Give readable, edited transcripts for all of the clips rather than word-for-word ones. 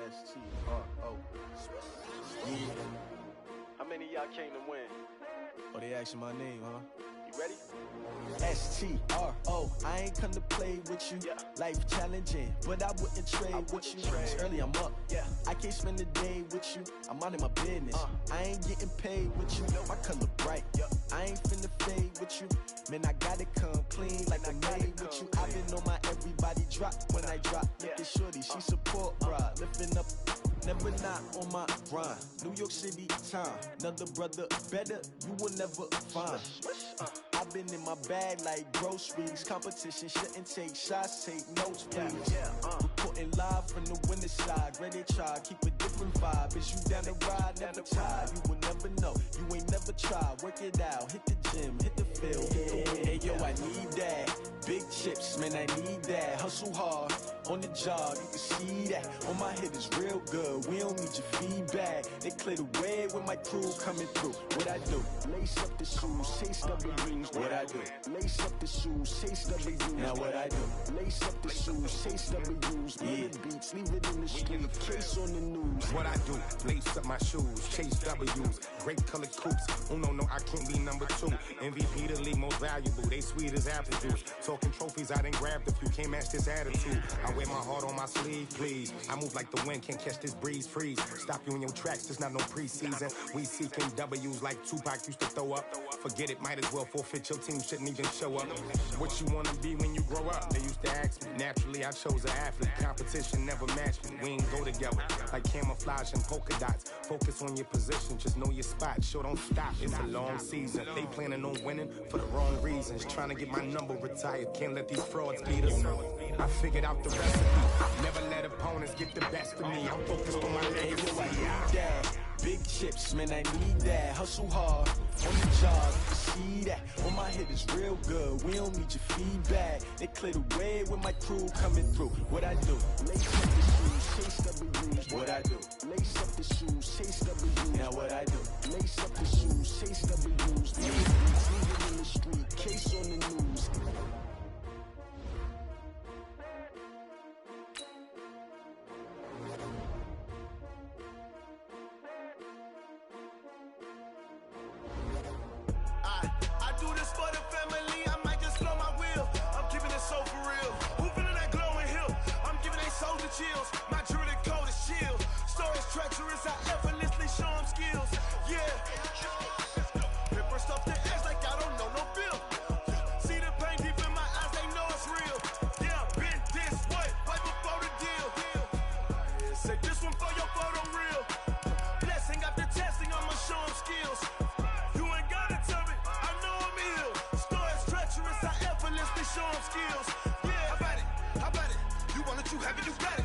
S-T-R-O. Yeah. How many of y'all came to win? Oh, they asking my name, huh? You ready? S-T-R-O. I ain't come to play with you. Yeah. Life challenging, but I wouldn't trade with you. It's early, I'm up. Yeah. I can't spend the day with you. I'm out in my business. I ain't getting paid with you. My color bright. I ain't finna fade with you. Man, I gotta come clean like I made with you. I've been on my everybody drop when I drop. Look at shorty, she support, bruh. Lifting up, never not on my grind. New York City time, another brother better, you will never find. I've been in my bag like groceries. Competition shouldn't take shots, take notes, please. Reporting live from the winter side. Ready to try, keep a different vibe. Is you down the ride, never tired. You will never know, you ain't never tried. Work it out, hit the gym, hit the field, hit the wind. Hey yo, I need that. Big chips, man, I need that. Hustle hard, on the job, you can see that. On my head is real good, we don't need your feedback. They clear the way with my crew coming through. What I do? Lace up the shoes, chase W's. What I do? Lace up the shoes, chase W's. Now what I do? Lace up the shoes, chase W's. Yeah, beats, leave it in the street, case on the news. What I do? Lace up my shoes, chase W's. Great colored coops. Oh no, no, I can't be number 2. MVP the league most valuable. They sweet as apple juice. Talking trophies, I done grabbed a few. Can't match this attitude. I wear my heart on my sleeve, please. I move like the wind, can't catch this breeze, freeze. Stop you in your tracks, there's not no preseason. We seeking W's like Tupac used to throw up. Forget it, might as well forfeit, your team shouldn't even show up. What you wanna be when you grow up? They used to ask me. Naturally, I chose an athlete. Competition never matched me. We ain't go together like camouflage and polka dots. Focus on your position, just know your spot. Sure, don't stop, it's a long season. They planning on winning for the wrong reasons. Trying to get my number retired, can't let these frauds beat us. I figured out the recipe. Never let opponents get the best of me. I'm focused on my legacy. Big chips, man, I need that. Hustle hard, on the job, you can see that. On my head is real good, we don't need your feedback. They clear the way with my crew coming through. What I do? Lace up the shoes, chase W's. What I do? Lace up the shoes, chase W's. Now what I do? Lace up the shoes, chase W's. Leave it in the street, case on the news. Chills. My jewelry coat is chill. Stories treacherous, I effortlessly show them skills. Yeah. Paper stuff the edge like I don't know no bill. See the pain deep in my eyes, they know it's real. Yeah, been this way, right before the deal. Say this one for your photo real. Blessing after testing, I'ma show them skills. You ain't gotta tell me, I know I'm ill. Stories treacherous, I effortlessly show them skills. Yeah, how about it? You want it, you have it, you got it.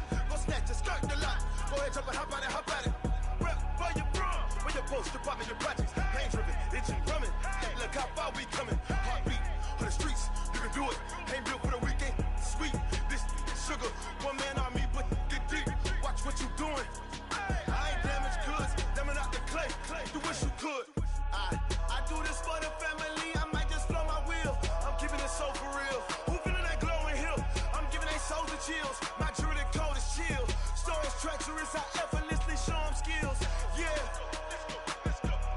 Skirt the lot. Go ahead, jump and hop at it. Rep for your bro. Where your post, department, your projects. Pain driven, itching, drumming. Hey, look how far we coming. Heartbeat on the streets. You can do it. Ain't built for the weekend. Sweet, this sugar. One man army, but get deep. Watch what you doing. I ain't damaged goods. Damn it out the clay. You wish you could. I do this for the family. I might just blow my wheel. I'm keeping it so for real. Who feeling that glowing hill? I'm giving they souls the chills. My jewelry coat is chill. Stories treacherous, I effortlessly show them skills. Yeah.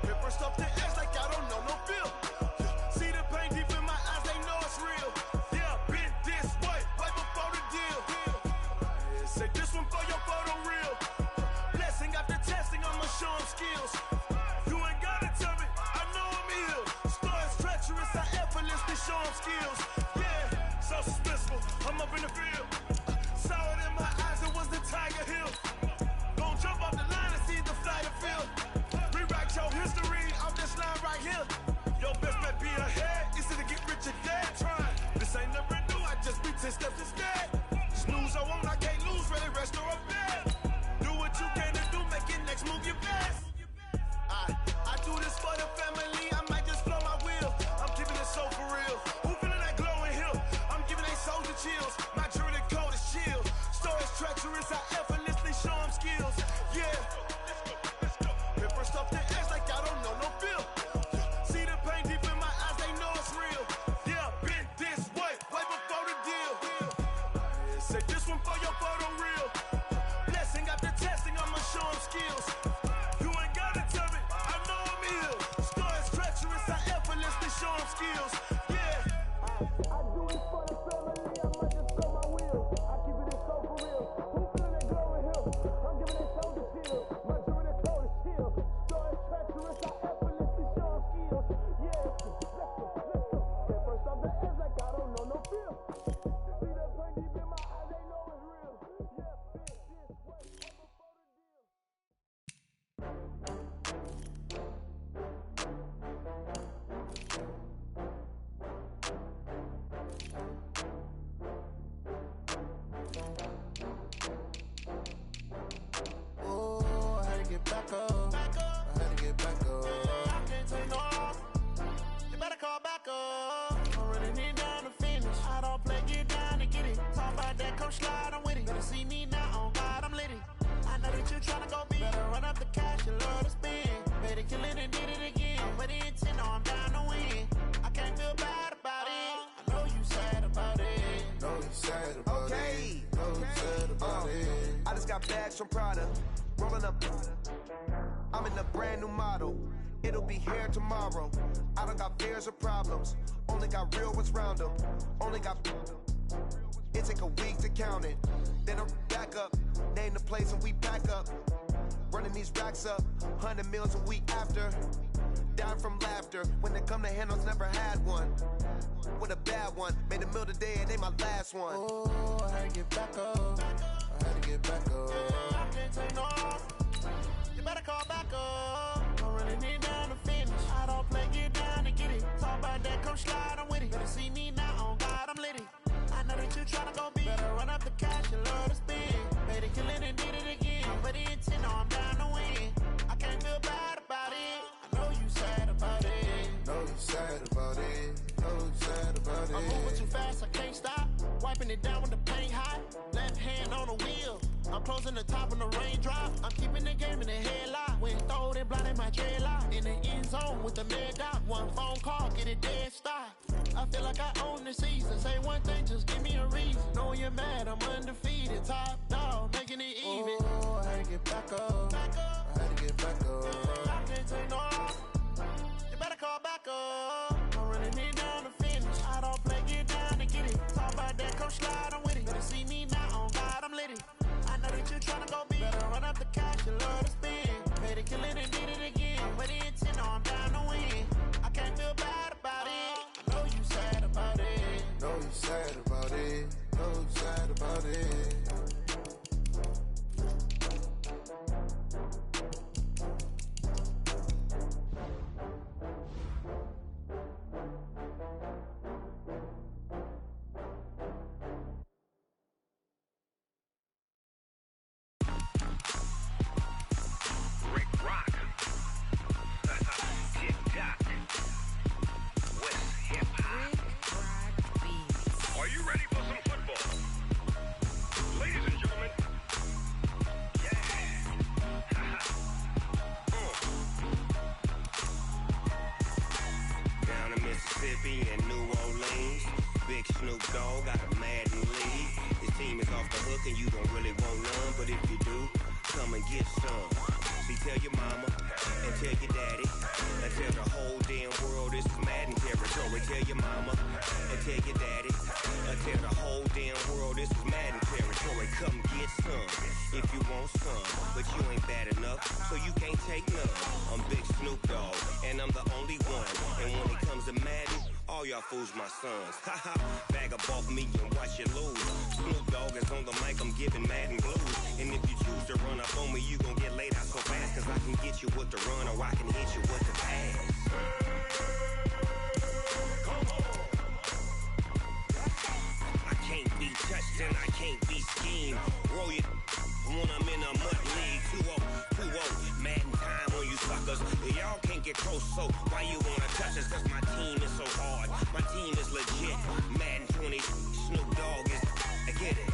Paper stuff the edge like I don't know no bill. See the pain deep in my eyes, they know it's real. Yeah, been this way, right before the deal. Say this one for your photo real. Blessing after testing, I'ma show them skills. You ain't gotta tell me, I know I'm ill. Stories treacherous, I effortlessly show them skills. Yeah, so suspenseful, I'm up in the field. Saw it in my eyes, it was the Tiger Hill. Don't jump off the line and see the flight of field. Rewrite your history off this line right here. Your best bet be ahead, easy to get rich or dead. Trying, this ain't never new, I just be 10 steps instead. Snooze or won't, I can't lose, ready, rest or a bed. Do what you can to do, make it next move your best. I do this for the family, I might just blow my wheel. I'm keeping it so for real. Who feeling that glowing hill? I'm giving they soldier chills. My jewelry coat is chill. Stories treacherous, I effortlessly show them skills. Yeah. Paper stuff the edge like I don't know no bill. See the pain deep in my eyes, they know it's real. Yeah, been this way, right before the deal. Say this one for your photo real. Blessing after testing. Oh, I had to get back up. I had to get back up. I can't take no off. You better call back up. I'm running it down to finish. I don't play, get down to get it. Talk about that, come slide, I'm with it. Better see me now, on God, I'm litty. I know that you tryna go big. Better run up the cash, you love to spend. Better kill it and did it again. But the intent, no, I'm down to win. I can't feel bad about it. I know you sad about it. Know you sad about it. Know you sad about it. I just got bags from Prada. Rolling up. I'm in a brand new model. It'll be here tomorrow. I don't got fears or problems. Only got real ones round them. Only got. It take a week to count it. Then I'm back up. Name the place and we pack up. Running these racks up. 100 meals a week after. Down from laughter. When they come to handles, never had one. With a bad one. Made a meal today and they my last one. Oh, I had to get back up. I had to get back up. I can't take no off. You better call back up. I'm running it down to finish. I don't play, get down to get it. Talk about that, come slide, I'm with it. Better see me now, on God, I'm litty. I know that you tryna go big. Better run up the cash, you love to spend. Better kill it and did it again. But the intent, no, I'm down to win. I can't feel bad about it. I know you sad about it. Know you sad about it. Know you sad about it. I'm moving too fast, I can't stop. Wiping it down when the paint hot. Left hand on the wheel. I'm closing the top when the raindrop. I'm keeping the game in the headlock. When throwed and blinded my dreadlock. In the end zone with the mad dot. One phone call, get it dead stop. I feel like I own the season. Say one thing, just give me a reason. Knowing you're mad, I'm undefeated. Top dog, making it even. Oh, I had to get back up. I had to get back up. I can't take no off. You better call back up. I'm running it down to finish. I don't play, get down to get it. Talk about that, come slide, I'm with it. Better see me now, on God, I'm litty. I know that you tryna go big. Better run up the cash, you love to spend. Better kill it and did it again. But the intent, no, I'm down to win. I can't feel bad about it. I know you sad about it. Know you sad about it. Know you sad about it. Fools my sons. Haha, bag up off me and watch you lose. Snoop Dogg is on the mic, I'm giving Madden blues. And if you choose to run up on me, you gon' get laid out so fast. Cause I can get you with the run or I can hit you with the pass. I can't be touched and I can't be schemed. Roll you when I'm in a mud league. 2-0, Madden time on you suckers. Y'all can't get close, so why you wanna touch us? Cause my team is so hard. My team is legit. Madden 20, Snoop Dogg is. I get it.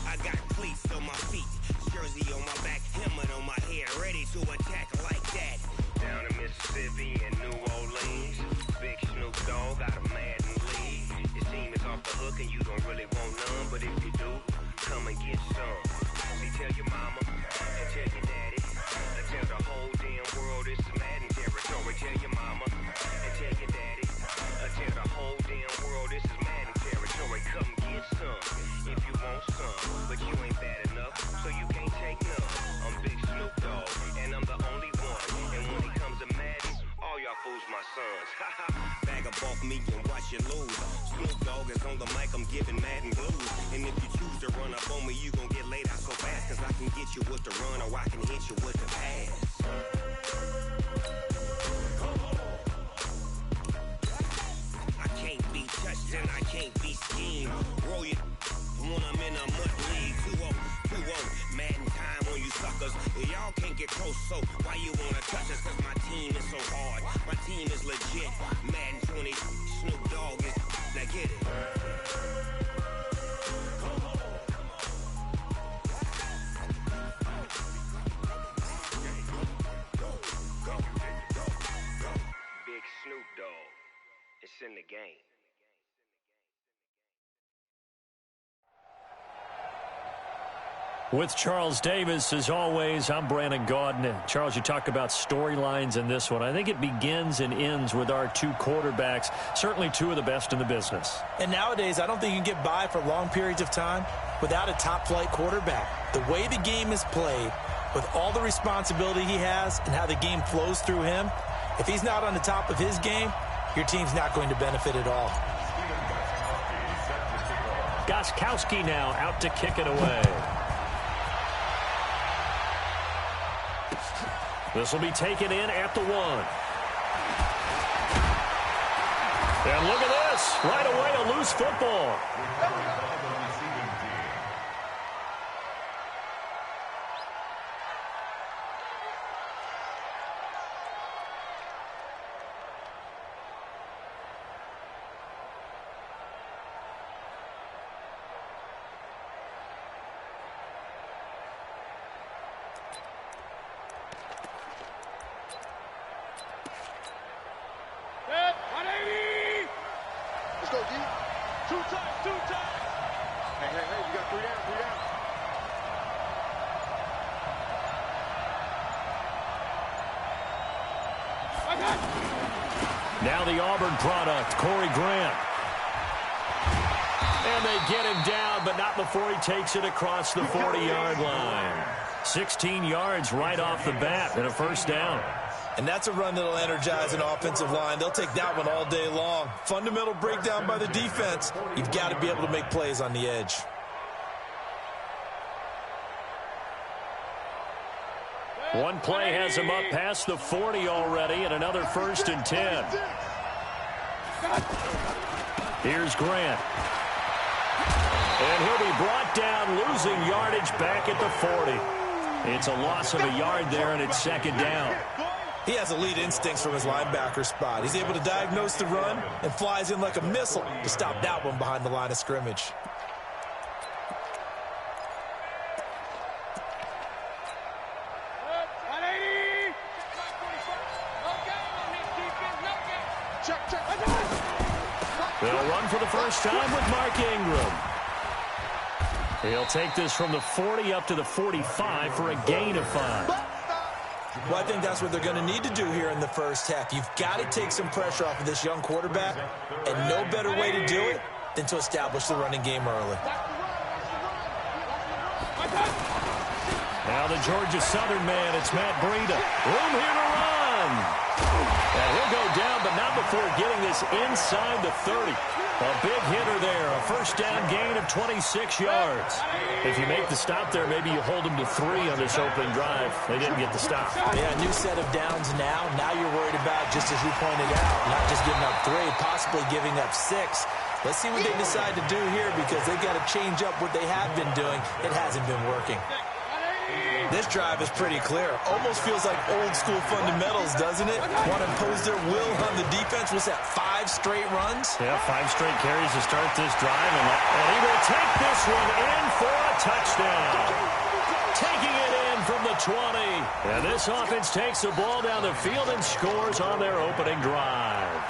I got cleats on my feet, jersey on my back, helmet on my head, ready to attack like that. Down in Mississippi and New Orleans, big Snoop Dogg got a Madden league. Your team is off the hook and you don't really want none, but if you do, come and get some. See, tell your mama and tell your daddy. Tell the whole damn world it's Madden territory. Tell your mama and tell your daddy. Tell the whole damn world this is Madden territory. Come get some if you want some, but you ain't bad enough, so you can't take none. I'm Big Snoop Dogg, and I'm the only one. And when it comes to Madden, all y'all fools my sons. Bag up off me and watch you lose. Snoop Dogg is on the mic, I'm giving Madden blues. And if you choose to run up on me, you gon' get laid out so fast. Cause I can get you with the run or I can hit you with the pass. I can't be With Charles Davis, as always, I'm Brandon Gaudin. Charles, you talk about storylines in this one. I think it begins and ends with our two quarterbacks, certainly two of the best in the business. And nowadays, I don't think you can get by for long periods of time without a top-flight quarterback. The way the game is played, with all the responsibility he has and how the game flows through him, if he's not on the top of his game, your team's not going to benefit at all. Gostkowski now out to kick it away. This will be taken in at the 1. And look at this. Right away, a loose football. Now the Auburn product, Corey Grant. And they get him down, but not before he takes it across the 40-yard line. 16 yards right off the bat and a first down. And that's a run that'll energize an offensive line. They'll take that one all day long. Fundamental breakdown by the defense. You've got to be able to make plays on the edge. One play has him up past the 40 already, and another 1st and 10. Here's Grant. And he'll be brought down, losing yardage back at the 40. It's a loss of a yard there, and it's 2nd down. He has elite instincts from his linebacker spot. He's able to diagnose the run and flies in like a missile to stop that one behind the line of scrimmage. They'll run for the first time with Mark Ingram. He'll take this from the 40 up to the 45 for a gain of 5. Well, I think that's what they're going to need to do here in the first half. You've got to take some pressure off of this young quarterback, and no better way to do it than to establish the running game early. Now the Georgia Southern man, it's Matt Breida. Room here to run. And he'll go down, but not before getting this inside the 30. A big hitter there, a first down gain of 26 yards. If you make the stop there, maybe you hold them to 3 on this opening drive. They didn't get the stop. Yeah, new set of downs now. Now you're worried about, just as you pointed out, not just giving up 3, possibly giving up 6. Let's see what they decide to do here, because they've got to change up what they have been doing. It hasn't been working. This drive is pretty clear. Almost feels like old school fundamentals, doesn't it? Want to impose their will on the defense. What's that, 5 straight runs? Yeah, 5 straight carries to start this drive. And he will take this one in for a touchdown. Taking it in from the 20. And this offense takes the ball down the field and scores on their opening drive.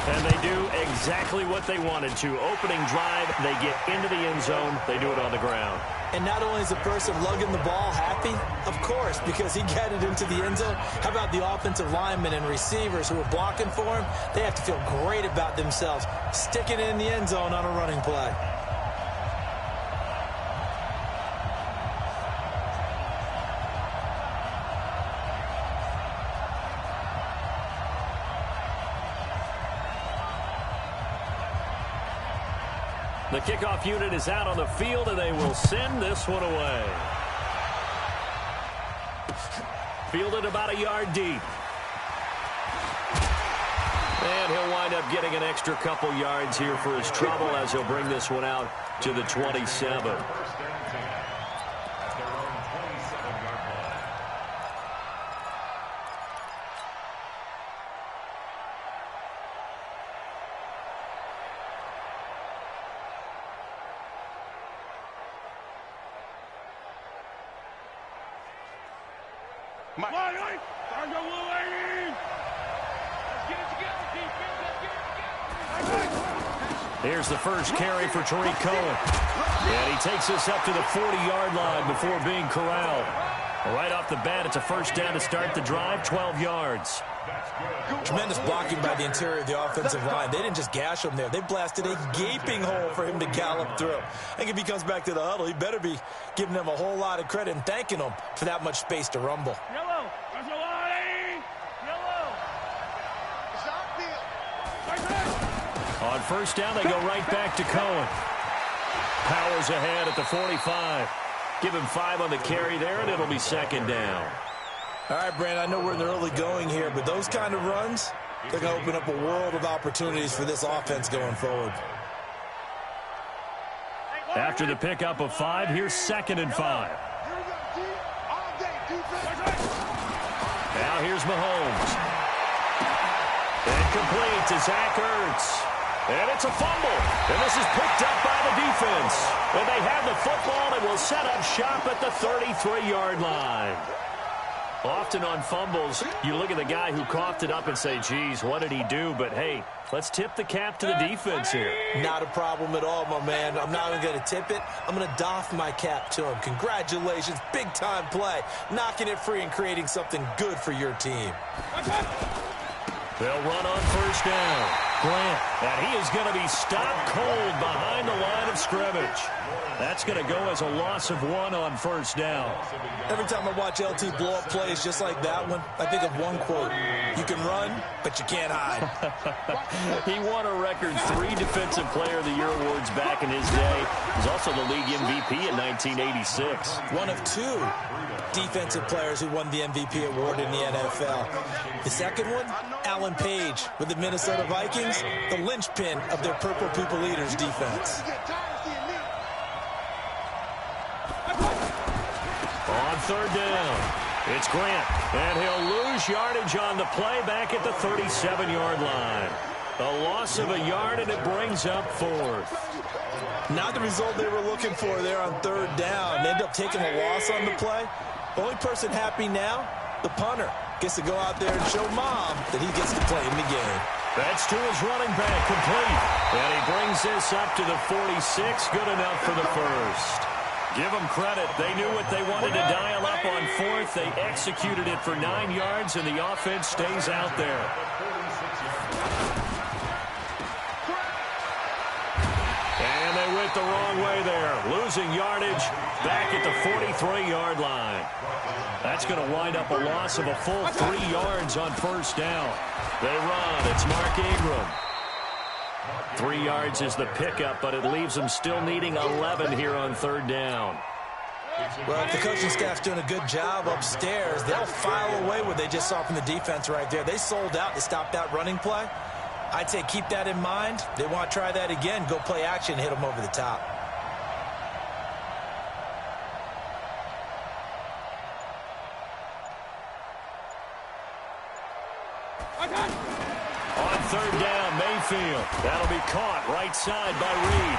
And they do exactly what they wanted to. Opening drive, they get into the end zone. They do it on the ground. And not only is the person lugging the ball happy, of course, because he got it into the end zone. How about the offensive linemen and receivers who are blocking for him? They have to feel great about themselves, sticking it in the end zone on a running play. The kickoff unit is out on the field, and they will send this one away. Fielded about a yard deep. And he'll wind up getting an extra couple yards here for his trouble as he'll bring this one out to the 27. Here's the first carry for Tariq Cohen. And he takes us up to the 40-yard line before being corralled. Right off the bat, it's a first down to start the drive, 12 yards. Tremendous blocking by the interior of the offensive line. They didn't just gash him there. They blasted a gaping hole for him to gallop through. I think if he comes back to the huddle, he better be giving them a whole lot of credit and thanking them for that much space to rumble. Yellow. There's a line. Yellow. On first down, they go right back to Cohen. Powers ahead at the 45. Give him 5 on the carry there, and it'll be second down. All right, Brandon, I know we're in the early going here, but those kind of runs, they're going to open up a world of opportunities for this offense going forward. After the pickup of 5, here's 2nd and 5. Now here's Mahomes. And complete to Zach Ertz. And it's a fumble. And this is picked up by the defense. And they have the football and will set up shop at the 33-yard line. Often on fumbles, you look at the guy who coughed it up and say, geez, what did he do? But, hey, let's tip the cap to the defense here. Not a problem at all, my man. I'm not even going to tip it. I'm going to doff my cap to him. Congratulations. Big-time play. Knocking it free and creating something good for your team. They'll run on first down. Grant, and he is going to be stopped cold behind the line of scrimmage. That's going to go as a loss of 1 on first down. Every time I watch LT blow up plays just like that one, I think of one quote. You can run, but you can't hide. He won a record 3 Defensive Player of the Year awards back in his day. He was also the league MVP in 1986. One of 2 defensive players who won the MVP award in the NFL. The second one, Alan Page with the Minnesota Vikings, the linchpin of their Purple People Eaters defense. On third down, it's Grant, and he'll lose yardage on the play back at the 37-yard line. A loss of a yard, and it brings up 4th. Not the result they were looking for there on third down. They end up taking a loss on the play. Only person happy now, the punter, gets to go out there and show Mom that he gets to play in the game. That's to his running back, complete. And he brings this up to the 46, good enough for the first. Give them credit. They knew what they wanted to dial up on 4th. They executed it for 9 yards, and the offense stays out there. And they went the wrong way there, losing yardage back at the 43-yard line. That's going to wind up a loss of a full 3 yards on first down. They run. It's Mark Ingram. 3 yards is the pickup, but it leaves them still needing 11 here on third down. Well, if the coaching staff's doing a good job upstairs, they'll file away what they just saw from the defense right there. They sold out to stop that running play. I'd say keep that in mind. They want to try that again. Go play action and hit them over the top. On third down, Mayfield. That'll be caught right side by Reed.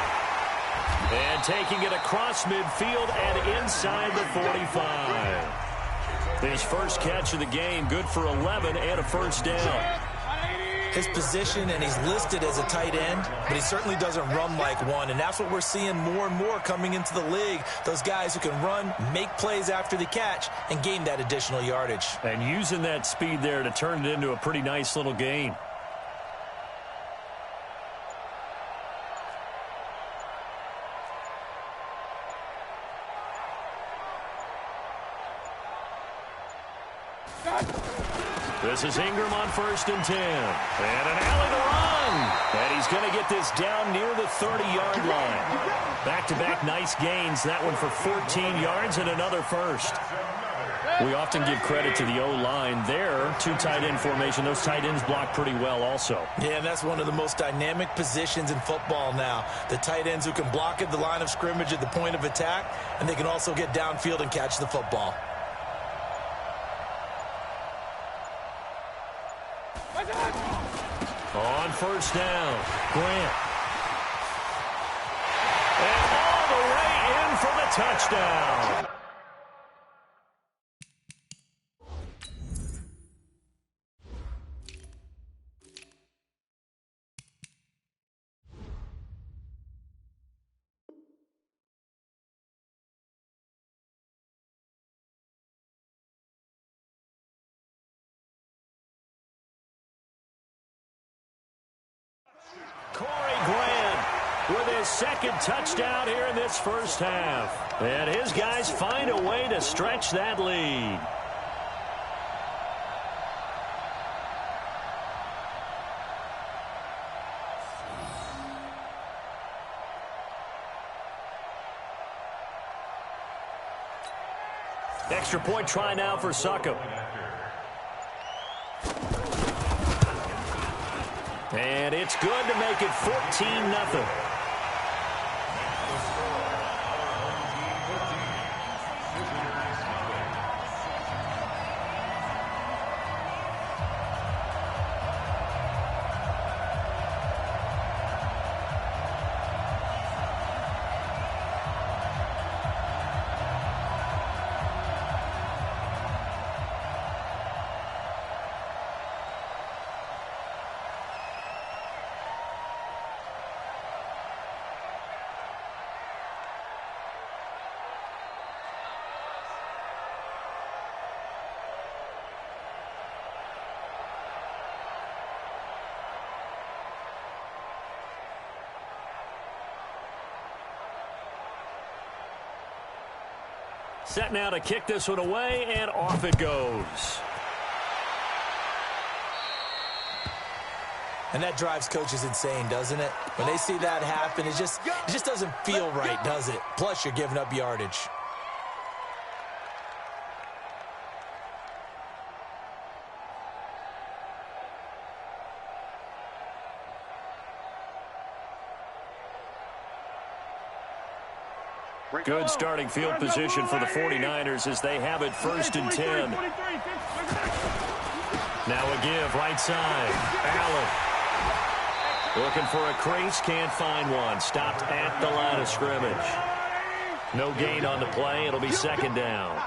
And taking it across midfield and inside the 45. His first catch of the game, good for 11 and a first down. His position, and he's listed as a tight end, but he certainly doesn't run like one, and that's what we're seeing more and more coming into the league. Those guys who can run, make plays after the catch, and gain that additional yardage. And using that speed there to turn it into a pretty nice little gain. This is Ingram on 1st and 10. And an alley to run. And he's going to get this down near the 30-yard line. Back-to-back nice gains. That one for 14 yards and another first. We often give credit to the O-line there. 2 tight end formation. Those tight ends block pretty well also. Yeah, and that's one of the most dynamic positions in football now. The tight ends who can block at the line of scrimmage at the point of attack, and they can also get downfield and catch the football. On first down, Grant. And all the way in for the touchdown. with his second touchdown here in this first half. And his guys find a way to stretch that lead. Extra point try now for Succop. And it's good to make it 14-0. Set now to kick this one away, and off it goes. And that drives coaches insane, doesn't it? When they see that happen, it just doesn't feel right, does it? Plus, you're giving up yardage. Good starting field position for the 49ers as they have it 1st and 10. Now a give, right side. Allen. Looking for a crease, can't find one. Stopped at the line of scrimmage. No gain on the play. It'll be 2nd down.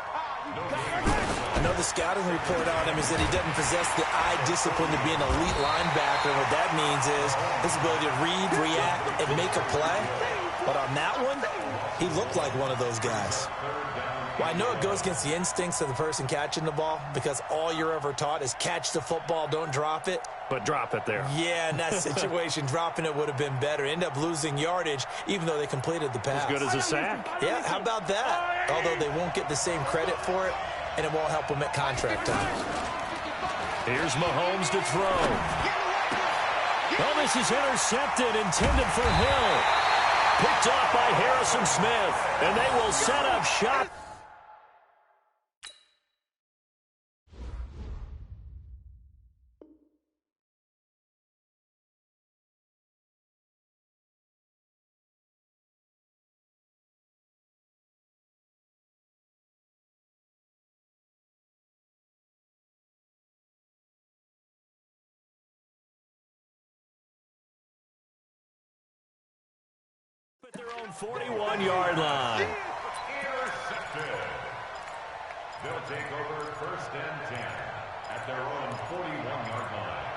Another scouting report on him is that he doesn't possess the eye discipline to be an elite linebacker. What that means is his ability to read, react, and make a play. But on that one, he looked like one of those guys. Well, I know it goes against the instincts of the person catching the ball because all you're ever taught is catch the football, don't drop it. But drop it there. Yeah, in that situation, dropping it would have been better. End up losing yardage, even though they completed the pass. As good as a sack. Yeah, how about that? Although they won't get the same credit for it, and it won't help them at contract time. Here's Mahomes to throw. Oh, this is intercepted, intended for Hill. Picked off by Harrison Smith, and they will set up shop. At their own 41-yard line. Intercepted. They'll take over 1st and 10 at their own 41-yard line.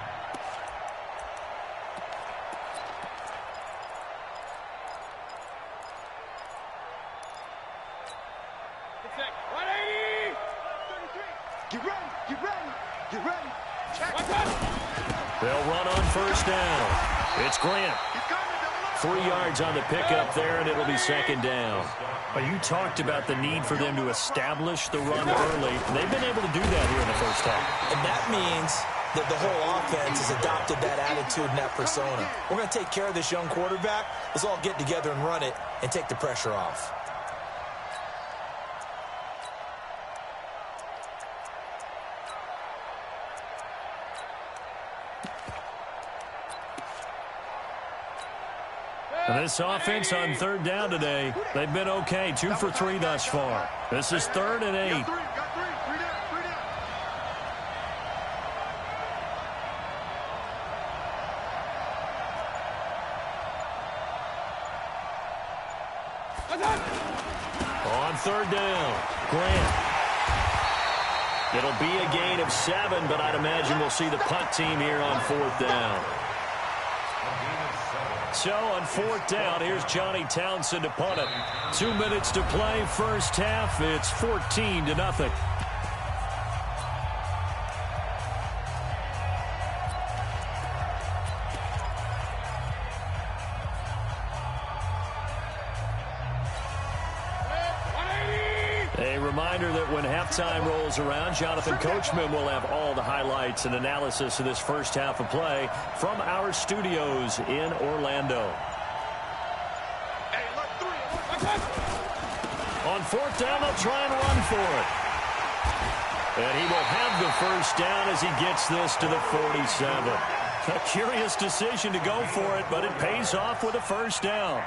Get ready, get ready, get ready. Check. They'll run on 1st down. It's Grant. 3 yards on the pickup there, and it'll be 2nd down. But you talked about the need for them to establish the run early. They've been able to do that here in the first half. And that means that the whole offense has adopted that attitude and that persona. We're going to take care of this young quarterback. Let's all get together and run it and take the pressure off. And this offense on 3rd down today, they've been okay. 2 for 3 thus far. This is 3rd and 8. On 3rd down, Grant. It'll be a gain of 7, but I'd imagine we'll see the punt team here on 4th down. So on 4th down, here's Johnny Townsend to punt it. 2 minutes to play, first half. It's 14-0. reminder that when halftime rolls around, Jonathan Coachman will have all the highlights and analysis of this first half of play from our studios in Orlando. On fourth down, they'll try and run for it. And he will have the first down as he gets this to the 47. A curious decision to go for it, but it pays off with a first down.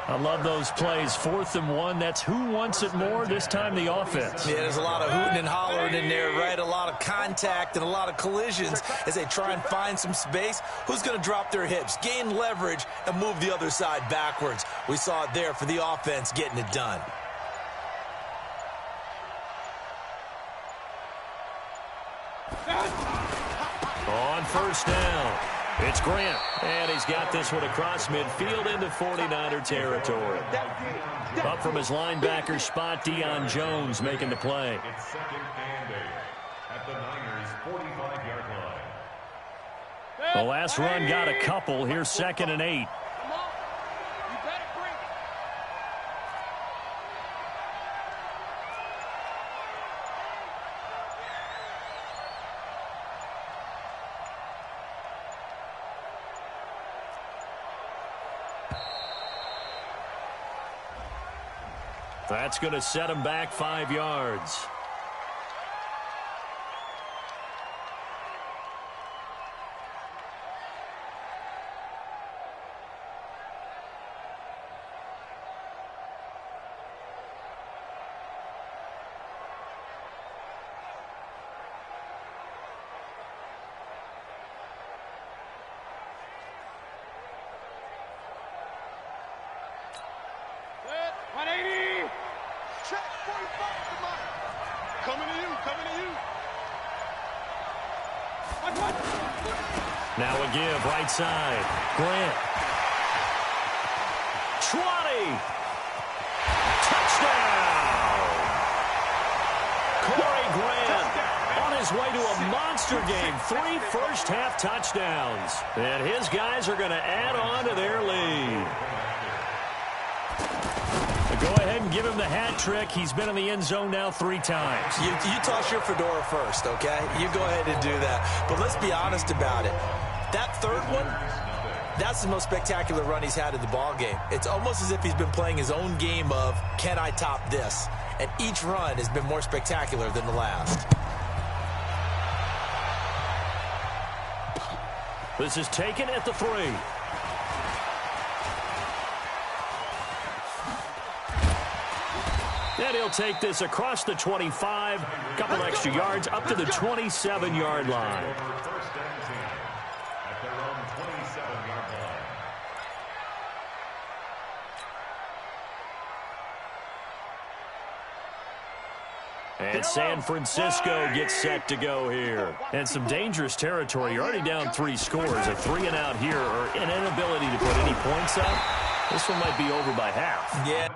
I love those plays. 4th and 1. That's who wants it more, this time the offense. Yeah, there's a lot of hooting and hollering in there, right? A lot of contact and a lot of collisions as they try and find some space. Who's going to drop their hips, gain leverage, and move the other side backwards? We saw it there for the offense getting it done. On first down, it's Grant, and he's got this one across midfield into 49er territory. Up from his linebacker spot, Deion Jones making the play. It's 2nd and 8 at the Niners' 45-yard line. The last run got a couple. Here's 2nd and 8. That's going to set him back 5 yards. Now a give, right side. Grant. 20. Touchdown! Corey Grant on his way to a monster game. 3 first-half touchdowns. And his guys are going to add on to their lead. Go ahead and give him the hat trick. He's been in the end zone now 3 times. You toss your fedora first, okay? You go ahead and do that. But let's be honest about it. That third one, that's the most spectacular run he's had in the ball game. It's almost as if he's been playing his own game of, can I top this? And each run has been more spectacular than the last. This is taken at the 3. And he'll take this across the 25, a couple extra yards, up to the 27-yard line. First and 10 at their own 27-yard line. And San Francisco gets set to go here. And some dangerous territory. You're already down 3 scores. A 3-and-out here, or an inability to put any points up. This one might be over by half. Yeah.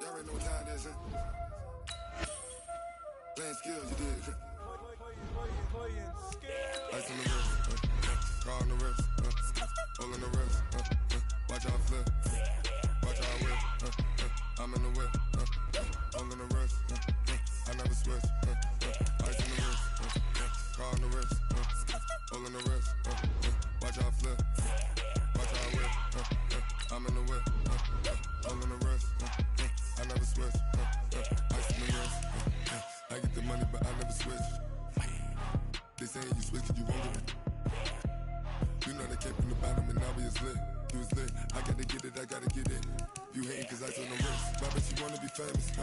Y'all already know what time it is, huh? Playing skills, you did. Ice on the wrist, car on the wrist, hole in the wrist, watch out flip, watch out whip, I'm in the whip, hole in the wrist, I never switch, ice on the wrist, car on the wrist, hole in the wrist, watch out flip, watch out whip, I'm in the whip, hole in the wrist, I never switch, ice in the wrist, I get the money but I never switch. They saying you switch, you won't get it. You know they came from the bottom and now we is lit. You was lit, I gotta get it, I gotta get it. You hating cause ice on the wrist. Why bet you wanna be famous,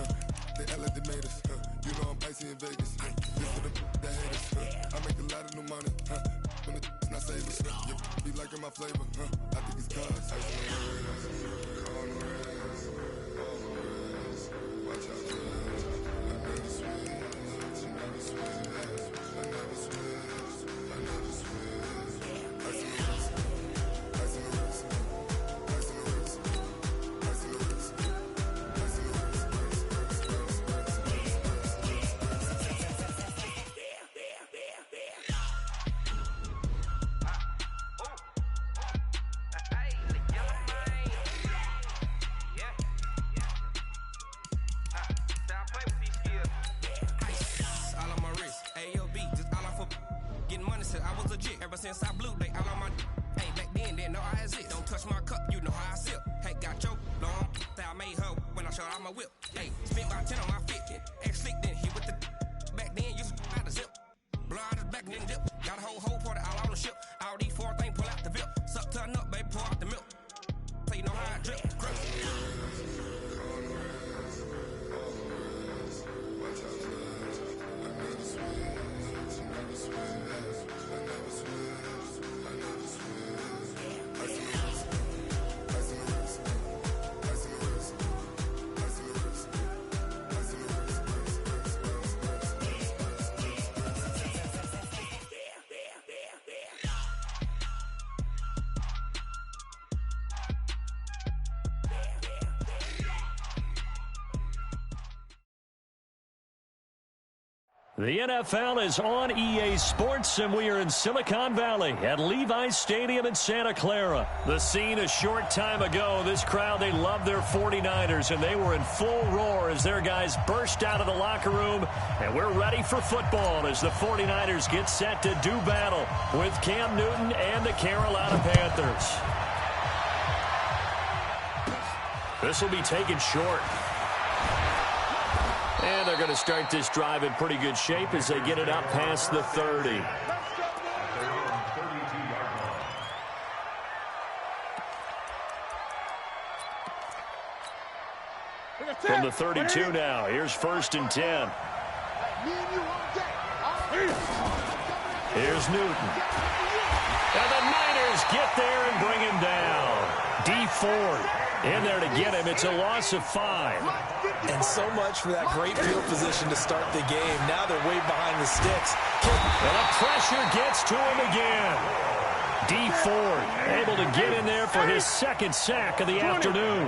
They act like they made us, You know I'm icy in Vegas, This for the that hate us, I make a lot of new money, When it's not savers, You be liking my flavor, I think it's cause ice on the wrist, on the wrist, watch out, I never switch, I never switch. Ever since I blew, they all on my. Hey, back then, didn't know I had it. Don't touch my cup, you know how I sip. Hey, got your long. I made her when I showed out my whip. Hey, spent about 10 on my fit. Ex-slick, then hit with the. Back then, used to out the zip. Blow out his back, then dip. Got a whole party all on the ship. All these 4 things, pull out the VIP. Suck, turn up, baby, pour out the milk. So you know how I drip. The NFL is on EA Sports, and we are in Silicon Valley at Levi's Stadium in Santa Clara. The scene a short time ago, this crowd, they love their 49ers, and they were in full roar as their guys burst out of the locker room, and we're ready for football as the 49ers get set to do battle with Cam Newton and the Carolina Panthers. This will be taken short. And they're going to start this drive in pretty good shape as they get it up past the 30. From the 32 now, here's 1st and 10. Here's Newton. And the Niners get there and bring him down. D Ford in there to get him. It's a loss of 5. And so much for that great field position to start the game. Now they're way behind the sticks. And the pressure gets to him again. D Ford able to get in there for his 2nd sack of the afternoon.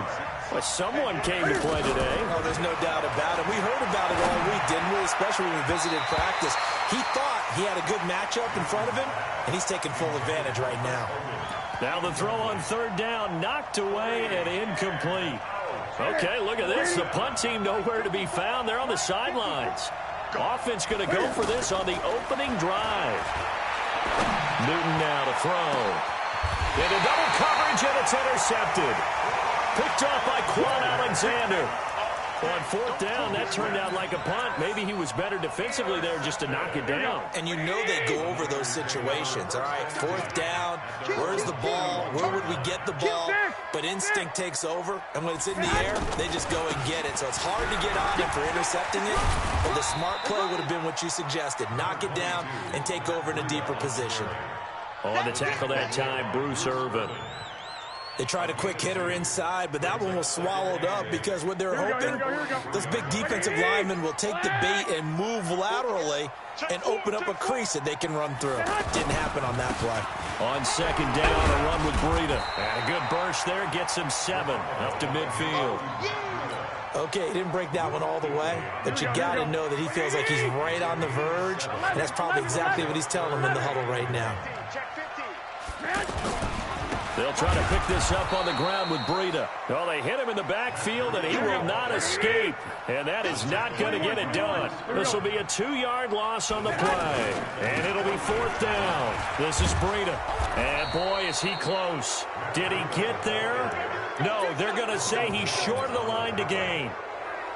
Well, someone came to play today. Oh, there's no doubt about it. We heard about it all week, didn't we? Especially when we visited practice. He thought he had a good matchup in front of him, and he's taking full advantage right now. Now the throw on 3rd down, knocked away and incomplete. Okay, look at this. The punt team nowhere to be found. They're on the sidelines. Offense going to go for this on the opening drive. Newton now to throw. Into double coverage, and it's intercepted. Picked off by Quan Alexander. On 4th down, that turned out like a punt. Maybe he was better defensively there just to knock it down. And you know they go over those situations. All right, 4th down, where's the ball? Where would we get the ball? But instinct takes over, and when it's in the air, they just go and get it. So it's hard to get on him for intercepting it, but the smart play would have been what you suggested. Knock it down and take over in a deeper position. On the tackle that time, Bruce Irvin. They tried a quick hitter inside, but that one was swallowed up because what they're hoping, those big defensive linemen will take the bait and move laterally and open up a crease that they can run through. Didn't happen on that play. On 2nd down, a run with Breida. And a good burst there, gets him 7 up to midfield. Okay, he didn't break that one all the way, but you got to know that he feels like he's right on the verge, and that's probably exactly what he's telling him in the huddle right now. They'll try to pick this up on the ground with Breida. Well, they hit him in the backfield, and he will not escape. And that is not going to get it done. This will be a 2-yard loss on the play. And it'll be 4th down. This is Breida. And, boy, is he close. Did he get there? No, they're going to say he's short of the line to gain.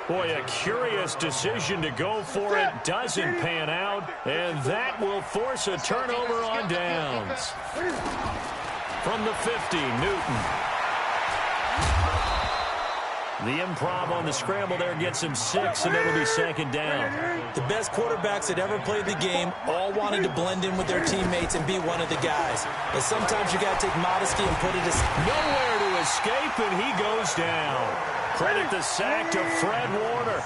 Boy, a curious decision to go for it. Doesn't pan out. And that will force a turnover on downs. From the 50, Newton. The improv on the scramble there gets him 6, and it'll be 2nd down. The best quarterbacks that ever played the game all wanted to blend in with their teammates and be one of the guys. But sometimes you got to take modesty and put it aside. Nowhere to escape, and he goes down. Credit the sack to Fred Warner.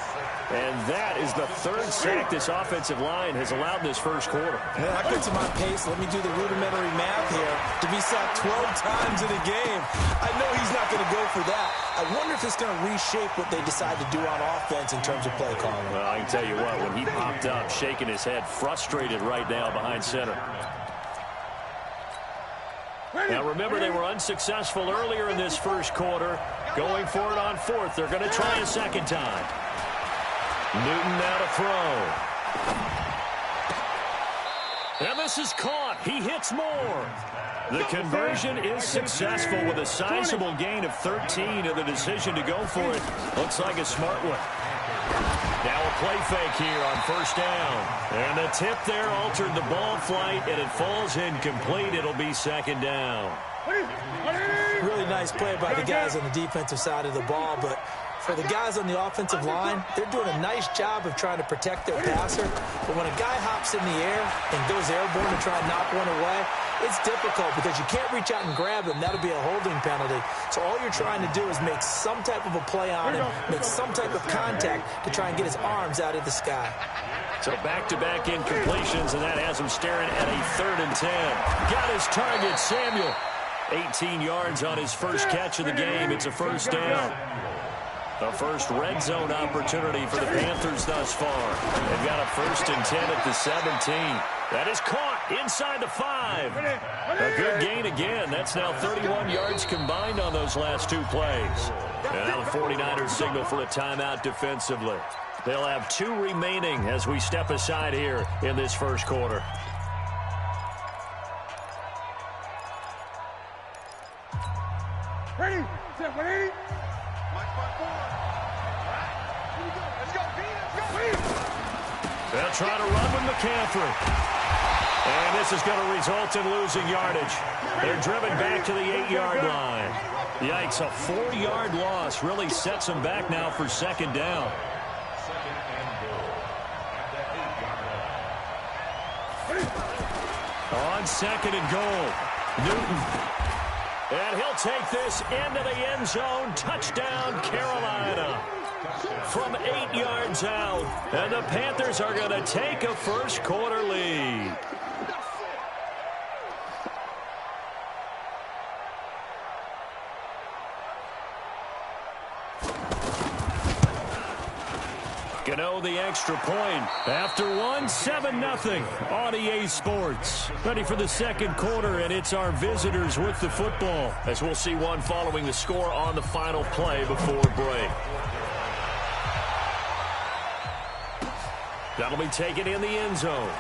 And that is the 3rd sack this offensive line has allowed in this 1st quarter. Yeah, that puts him on pace. Let me do the rudimentary math here. To be sacked 12 times in a game, I know he's not going to go for that. I wonder if it's going to reshape what they decide to do on offense in terms of play calling. Well, I can tell you what, when he popped up, shaking his head, frustrated right now behind center. Now, remember, they were unsuccessful earlier in this 1st quarter. Going for it on 4th. They're going to try a 2nd time. Newton now to throw. And the this is caught. He hits more. The conversion is successful with a sizable gain of 13, and the decision to go for it looks like a smart one. Now a play fake here on first down. And the tip there altered the ball flight, and it falls incomplete. It'll be second down. Really nice play by the guys on the defensive side of the ball, but for the guys on the offensive line, they're doing a nice job of trying to protect their passer. But when a guy hops in the air and goes airborne to try and knock one away, it's difficult because you can't reach out and grab him. That'll be a holding penalty. So all you're trying to do is make some type of a play on him, make some type of contact to try and get his arms out of the sky. So back-to-back incompletions, and that has him staring at a 3rd and 10. Got his target, Samuel. 18 yards on his first catch of the game. It's a first down. The first red zone opportunity for the Panthers thus far. They've got a 1st and 10 at the 17. That is caught inside the 5. A good gain again. That's now 31 yards combined on those last 2 plays. And now the 49ers signal for a timeout defensively. They'll have 2 remaining as we step aside here in this first quarter. Ready? Set, ready? They'll try to run with McCaffrey. And this is going to result in losing yardage. They're driven back to the 8-yard line. Yikes, a 4-yard loss really sets them back now for second down. On 2nd and goal, Newton. And he'll take this into the end zone. Touchdown, Carolina. From 8 yards out. And the Panthers are going to take a first quarter lead. Gano the extra point. After one, 7-0 on EA Sports. Ready for the second quarter, and it's our visitors with the football, as we'll see one following the score on the final play before break. That'll be taken in the end zone.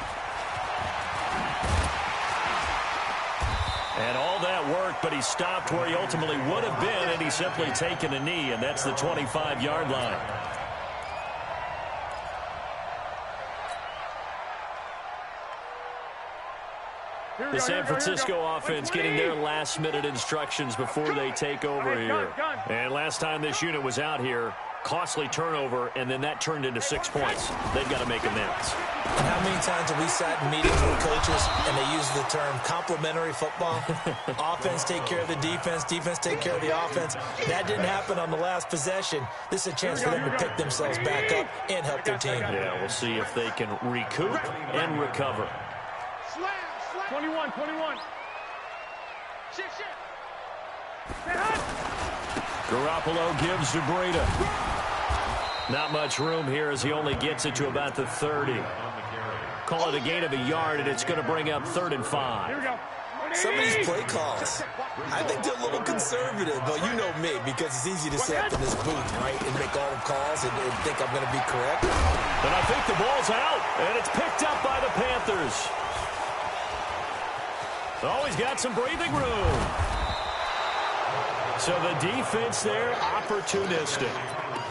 And all that work, but he stopped where he ultimately would have been, and he's simply taken a knee, and that's the 25-yard line. The San Francisco offense getting their last-minute instructions before they take over here. And last time this unit was out here, costly turnover, and then that turned into 6 points. They've got to make amends. And how many times have we sat in meetings with coaches and they use the term complementary football? Offense take care of the defense, defense take care of the offense. That didn't happen on the last possession. This is a chance for them to pick themselves back up and help their team. Yeah, we'll see if they can recoup and recover. 21. Shit. Garoppolo gives to Breida. Not much room here as he only gets it to about the 30. Call it a gain of a yard, and it's going to bring up 3rd and 5. Here we go. Some of these play calls, I think they're a little conservative, but you know me, because it's easy to sit up in this booth, right, and make all the calls and think I'm going to be correct. And I think the ball's out, and it's picked up by the Panthers. Always got some breathing room. So the defense there, opportunistic.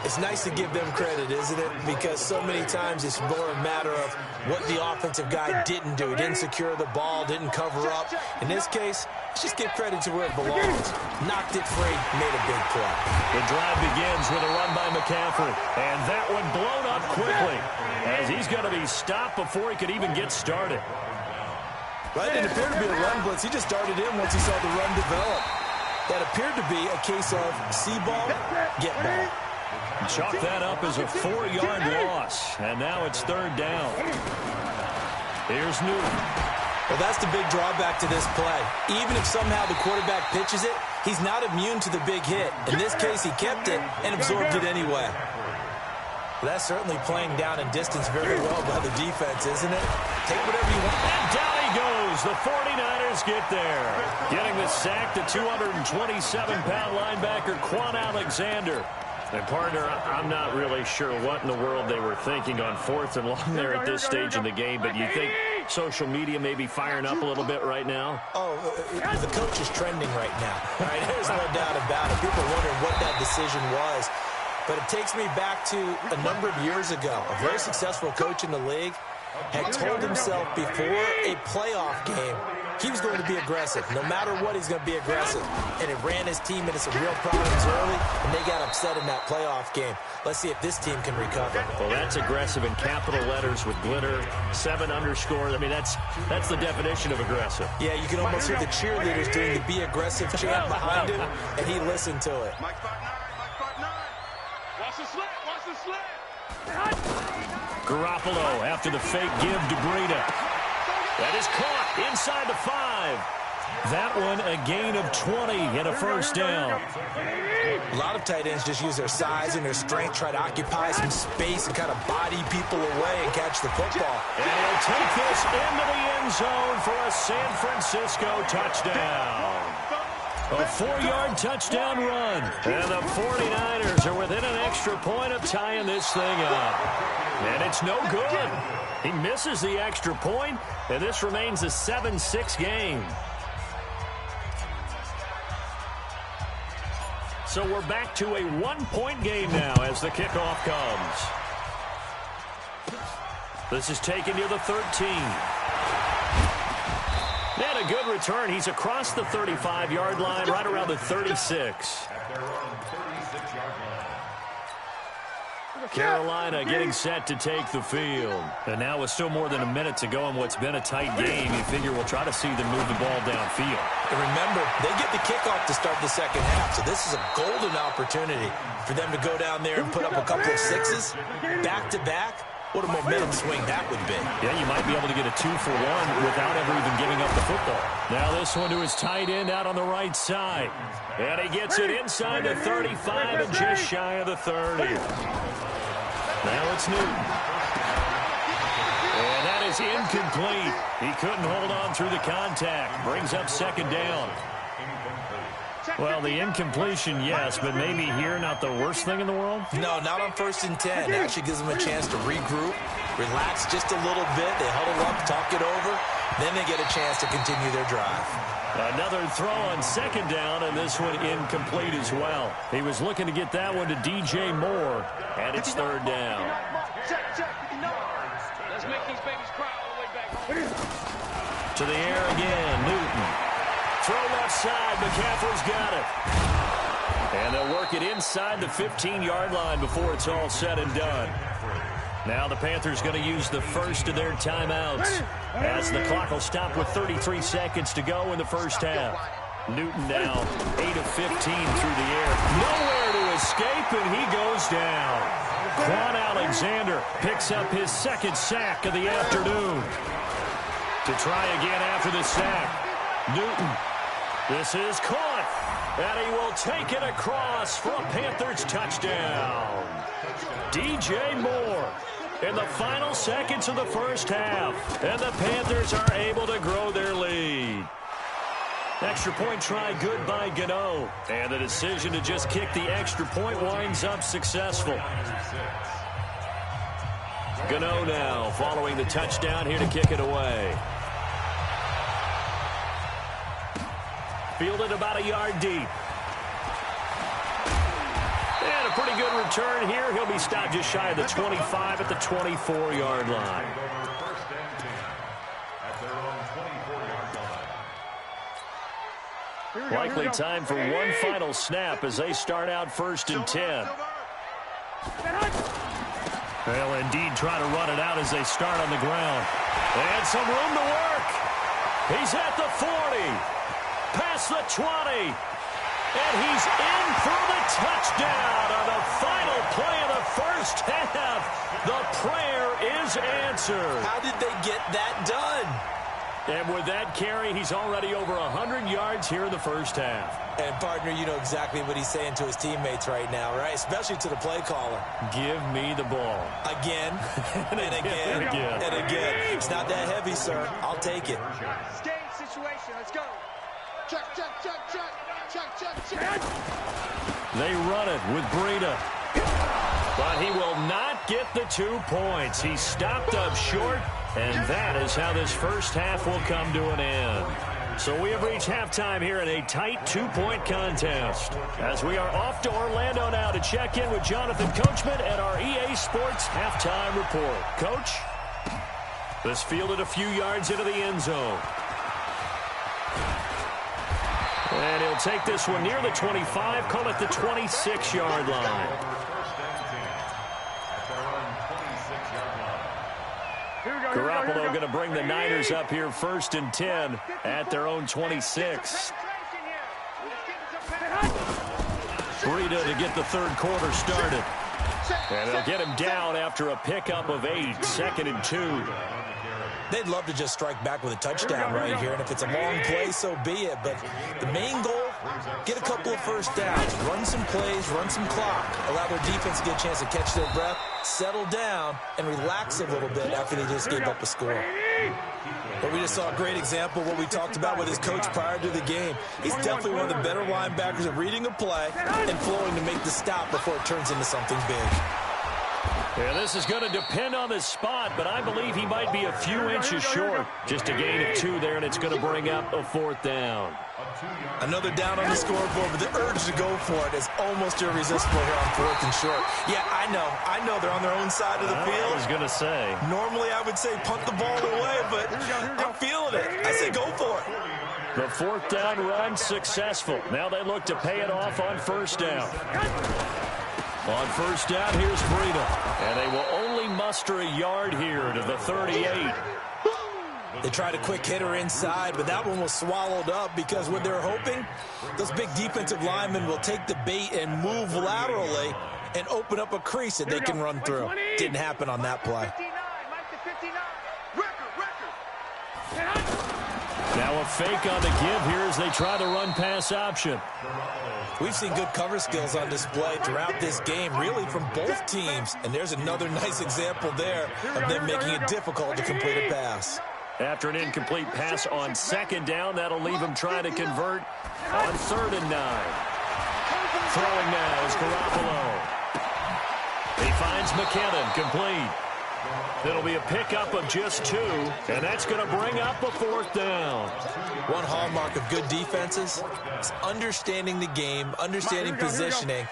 It's nice to give them credit, isn't it? Because so many times it's more a matter of what the offensive guy didn't do. He didn't secure the ball, didn't cover up. In this case, let's just give credit to where it belongs. Knocked it free, made a big play. The drive begins with a run by McCaffrey. And that one blown up quickly, as he's going to be stopped before he could even get started. Right, it appeared to be a run blitz. He just darted in once he saw the run develop. That appeared to be a case of see ball, get ball. Chalk that up as a 4-yard loss. And now it's 3rd down. Here's Newton. Well, that's the big drawback to this play. Even if somehow the quarterback pitches it, he's not immune to the big hit. In this case, he kept it and absorbed it anyway. Well, that's certainly playing down and distance very well by the defense, isn't it? Take whatever you want. And down he goes. The 49ers get there. Getting the sack, the 227-pound linebacker, Quan Alexander. And, partner, I'm not really sure what in the world they were thinking on 4th and long there at this stage in the game, but you think social media may be firing up a little bit right now? Oh, the coach is trending right now. All right, there's no doubt about it. People are wondering what that decision was. But it takes me back to a number of years ago. A very successful coach in the league had told himself before a playoff game he was going to be aggressive. No matter what, he's going to be aggressive. And it ran his team into some real problems early, and they got upset in that playoff game. Let's see if this team can recover. Well, that's aggressive in capital letters with glitter, 7 underscores. I mean, that's the definition of aggressive. Yeah, you can almost hear the cheerleaders doing the be aggressive chant behind him, and he listened to it. Mike 5'9", Watch the slant, watch the slant. Garoppolo after the fake give to Breida. That is caught inside the 5. That one a gain of 20 and a first down. A lot of tight ends just use their size and their strength, try to occupy some space and kind of body people away and catch the football. And he'll take this into the end zone for a San Francisco touchdown. A 4-yard touchdown run. And the 49ers are within an extra point of tying this thing up. And it's no good. He misses the extra point, and this remains a 7-6 game. So we're back to a 1-point game now as the kickoff comes. This is taken near the 13. And a good return. He's across the 35-yard line, right around the 36. Carolina getting set to take the field. And now with still more than a minute to go in what's been a tight game, you figure we'll try to see them move the ball downfield. And remember, they get the kickoff to start the second half, so this is a golden opportunity for them to go down there and put up a couple of 6s back-to-back. What a momentum swing that would be. Yeah, you might be able to get a 2-for-1 without ever even giving up the football. Now this one to his tight end out on the right side. And he gets it inside the 35 and just shy of the 30. Now it's Newton. And that is incomplete. He couldn't hold on through the contact. Brings up second down. Well, the incompletion, yes, but maybe here not the worst thing in the world? No, not on 1st and 10. It actually gives them a chance to regroup, relax just a little bit. They huddle up, talk it over. Then they get a chance to continue their drive. Another throw on second down, and this one incomplete as well. He was looking to get that one to DJ Moore, and it's third down. Let's make these babies cry all the way back. To the air again, Newton. Throw left side, McCaffrey's got it. And they'll work it inside the 15-yard line before it's all said and done. Now the Panthers going to use the first of their timeouts as the clock will stop with 33 seconds to go in the first half. Newton now 8 of 15 through the air. Nowhere to escape, and he goes down. Quan Alexander picks up his second sack of the afternoon. To try again after the sack, Newton. This is caught, and he will take it across for a Panthers touchdown. DJ Moore in the final seconds of the first half, and the Panthers are able to grow their lead. Extra point try good by Gano, and the decision to just kick the extra point winds up successful. Gano now following the touchdown here to kick it away. Fielded about a yard deep. And a pretty good return here. He'll be stopped just shy of the 25 at the 24-yard line. Likely time for one final snap as they start out 1st and 10. They'll indeed try to run it out as they start on the ground. And some room to work. He's at the 40. Past the 20, and he's in for the touchdown on the final play of the first half. The prayer is answered. How did they get that done? And with that carry, he's already over 100 yards here in the first half. And, partner, you know exactly what he's saying to his teammates right now, right? Especially to the play caller. Give me the ball. Again, and again, and again. It's not that heavy, sir. I'll take it. Stay in situation. Let's go. Check, check, check, check, check, check, check. They run it with Breida. But he will not get the 2 points. He's stopped up short, And that is how this first half will come to an end. So we have reached halftime here in a tight 2-point contest. As we are off to Orlando now to check in with Jonathan Coachman at our EA Sports halftime report. Coach, this fielded a few yards into the end zone. And he'll take this one near the 25, call it the 26-yard line. Garoppolo going to bring the Niners up here 1st and 10 at their own 26. Breida to get the third quarter started. And they'll get him down after a pickup of 8, 2nd and 2. They'd love to just strike back with a touchdown right here, and if it's a long play, so be it. But the main goal, get a couple of first downs, run some plays, run some clock, allow their defense to get a chance to catch their breath, settle down, and relax a little bit after they just gave up a score. But we just saw a great example of what we talked about with his coach prior to the game. He's definitely one of the better linebackers at reading a play and flowing to make the stop before it turns into something big. Yeah, this is going to depend on the spot, but I believe he might be a few inches short. Just a gain of 2 there, and it's going to bring up a 4th down. Another down on the scoreboard, but the urge to go for it is almost irresistible here on 4th and short. Yeah, I know they're on their own side of the field. I was going to say. Normally I would say punt the ball away, but I'm feeling it. I say go for it. The 4th down run successful. Now they look to pay it off on 1st down. On 1st down, here's Breida. And they will only muster a yard here to the 38. They tried a quick hitter inside, but that one was swallowed up because what they're hoping, those big defensive linemen will take the bait and move laterally and open up a crease that they can run through. Didn't happen on that play. Now a fake on the give here as they try the run-pass option. We've seen good cover skills on display throughout this game, really from both teams. And there's another nice example there of them making it difficult to complete a pass. After an incomplete pass on 2nd down, that'll leave him trying to convert on 3rd and 9. Throwing now is Garoppolo. He finds McKinnon, complete. It'll be a pickup of just 2, and that's going to bring up a 4th down. One hallmark of good defenses is understanding the game, understanding positioning,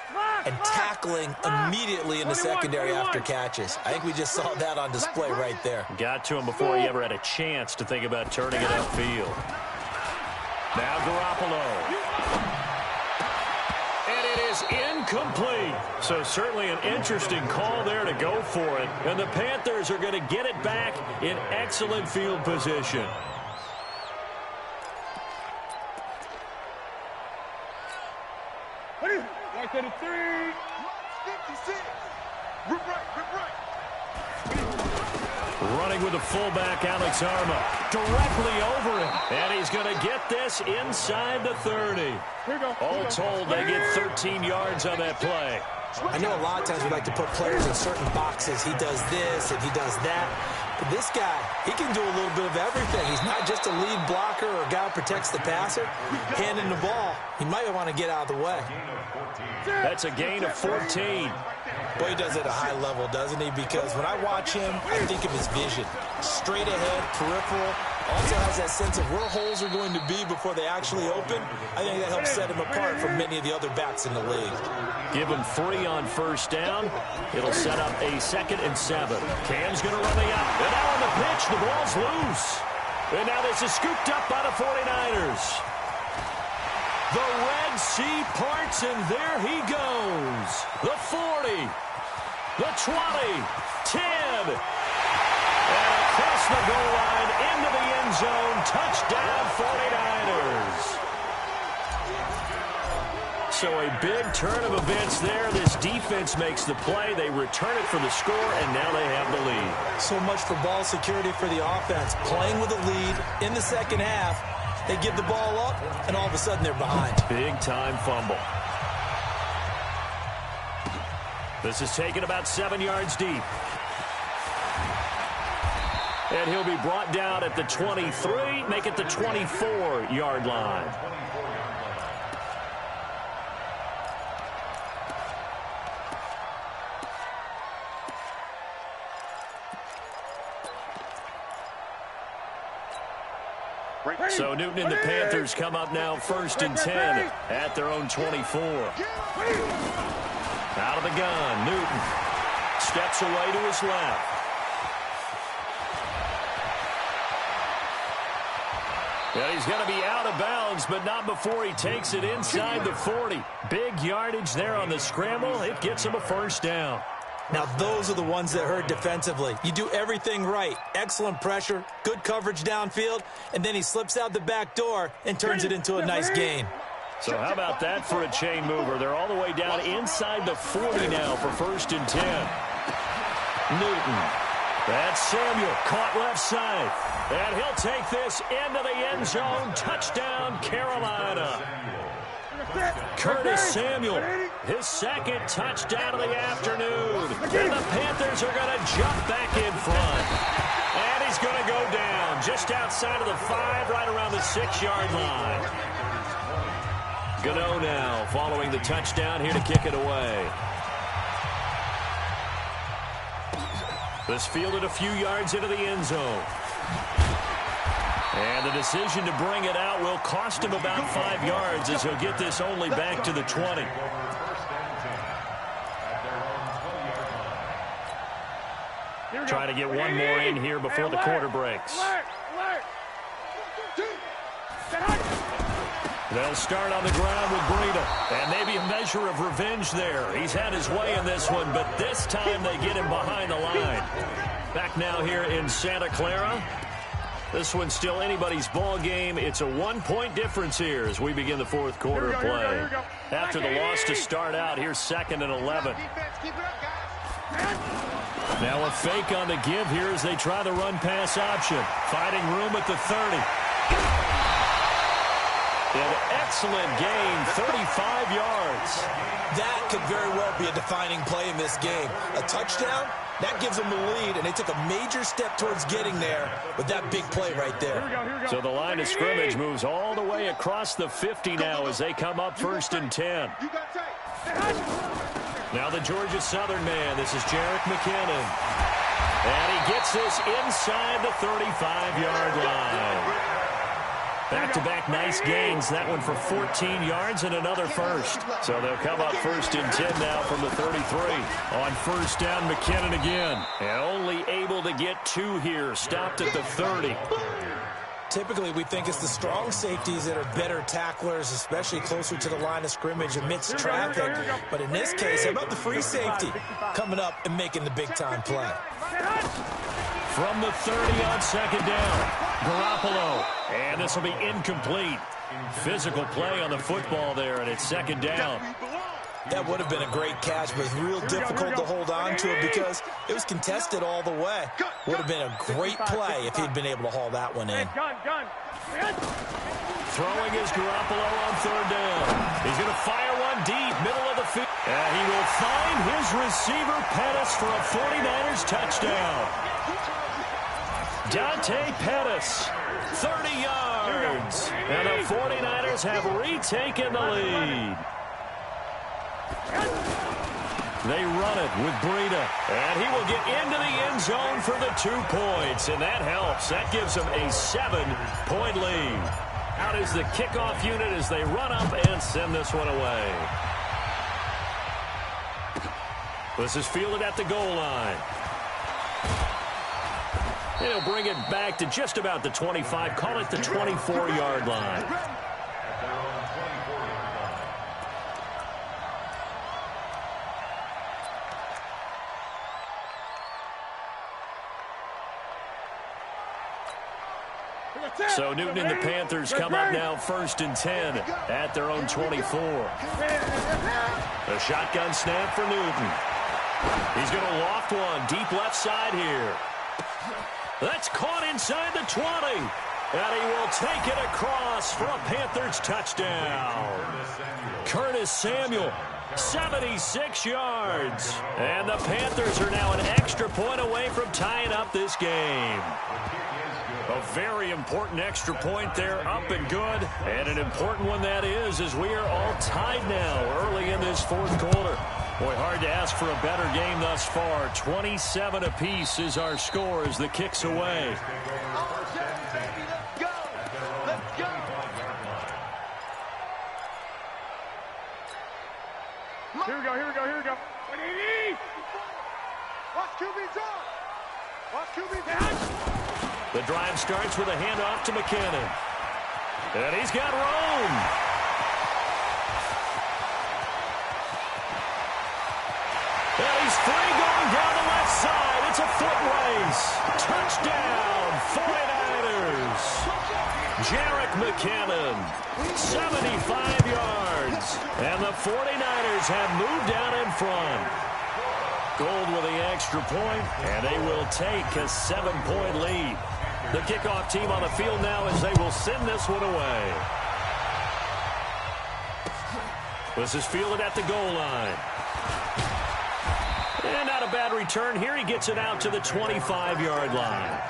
and tackling immediately in the secondary after catches. I think we just saw that on display right there. Got to him before he ever had a chance to think about turning it upfield. Now Garoppolo. Incomplete. So certainly an interesting call there to go for it. And the Panthers are going to get it back in excellent field position. Right to the 3. 56. Rip right. Running with the fullback, Alex Arma. Directly over him. And he's going to get this inside the 30. All told, they get 13 yards on that play. I know a lot of times we like to put players in certain boxes. He does this and he does that. But this guy, he can do a little bit of everything. He's not just a lead blocker or a guy who protects the passer. Handing the ball, he might want to get out of the way. That's a gain of 14. Boy, he does it at a high level, doesn't he? Because when I watch him, I think of his vision. Straight ahead, peripheral. Also has that sense of where holes are going to be before they actually open. I think that helps set him apart from many of the other backs in the league. Give him 3 on 1st down. It'll set up a 2nd and 7. Cam's going to run the out. And now on the pitch, the ball's loose. And now this is scooped up by the 49ers. The Red Sea parts, and there he goes. The 40, the 20, 10. And across the goal line, into the end zone. Touchdown, 49ers. So a big turn of events there. This defense makes the play. They return it for the score, and now they have the lead. So much for ball security for the offense. Playing with a lead in the second half. They give the ball up, and all of a sudden they're behind. Big-time fumble. This is taken about 7 yards deep. And he'll be brought down at the 23, make it the 24-yard line. So Newton and the Panthers come up now 1st and 10 at their own 24. Out of the gun, Newton steps away to his left. And he's going to be out of bounds, but not before he takes it inside the 40. Big yardage there on the scramble. It gets him a first down. Now, those are the ones that hurt defensively. You do everything right. Excellent pressure, good coverage downfield, and then he slips out the back door and turns it into a nice gain. So how about that for a chain mover? They're all the way down inside the 40 now for 1st and 10. Newton. That's Samuel, caught left side. And he'll take this into the end zone. Touchdown, Carolina. Curtis Samuel, his 2nd touchdown of the afternoon. And the Panthers are going to jump back in front. And he's going to go down just outside of the 5, right around the 6-yard line. Gano now following the touchdown here to kick it away. This fielded a few yards into the end zone. And the decision to bring it out will cost him about 5 yards as he'll get this only back to the 20. Try to get one more in here before the quarter breaks. They'll start on the ground with Breida. And maybe a measure of revenge there. He's had his way in this one, but this time they get him behind the line. Back now here in Santa Clara. This one's still anybody's ball game. It's a 1-point difference here as we begin the 4th quarter of play. After the loss to start out, here's 2nd and 11. Now a fake on the give here as they try the run-pass option. Finding room at the 30. An excellent gain, 35 yards. That could very well be a defining play in this game. A touchdown, that gives them the lead, and they took a major step towards getting there with that big play right there. So the line of scrimmage moves all the way across the 50 now as they come up 1st and 10. Now the Georgia Southern man, this is Jerick McKinnon. And he gets this inside the 35-yard line. Back-to-back nice gains. That one for 14 yards and another first. So they'll come up 1st and 10 now from the 33. On 1st down, McKinnon again. And only able to get 2 here. Stopped at the 30. Typically, we think it's the strong safeties that are better tacklers, especially closer to the line of scrimmage amidst traffic. But in this case, how about the free safety coming up and making the big-time play? From the 30 on 2nd down, Garoppolo. And this will be incomplete. Physical play on the football there, and it's 2nd down. That would have been a great catch, but it's real difficult to hold on to it because it was contested all the way. Would have been a great play if he'd been able to haul that one in. Throwing is Garoppolo on 3rd down. He's going to fire one deep, middle of the field. And he will find his receiver, Pettis, for a 49ers touchdown. Dante Pettis, 30 yards. And the 49ers have retaken the lead. They run it with Breida. And he will get into the end zone for the 2 points. And that helps. That gives them a 7-point lead. Out is the kickoff unit as they run up and send this one away. This is fielded at the goal line. He'll bring it back to just about the 25. Call it the 24-yard line. So Newton and the Panthers come up now 1st and 10 at their own 24. A shotgun snap for Newton. He's going to loft one deep left side here. That's caught inside the 20. And he will take it across for a Panthers touchdown. Curtis Samuel, 76 yards. And the Panthers are now an extra point away from tying up this game. A very important extra point there, up and good. And an important one that is, as we are all tied now early in this 4th quarter. Boy, hard to ask for a better game thus far. 27 apiece is our score as the kick's away. Here we go. What do you need? Watch QB's on. Watch QB's on. The drive starts with a handoff to McKinnon. And he's got room. And he's free going down the left side. It's a foot race. Touchdown, 49ers. Jerick McKinnon, 75 yards. And the 49ers have moved down in front. Gold with the extra point, and they will take a 7-point lead. The kickoff team on the field now as they will send this one away. This is fielded at the goal line. And not a bad return here. He gets it out to the 25-yard line.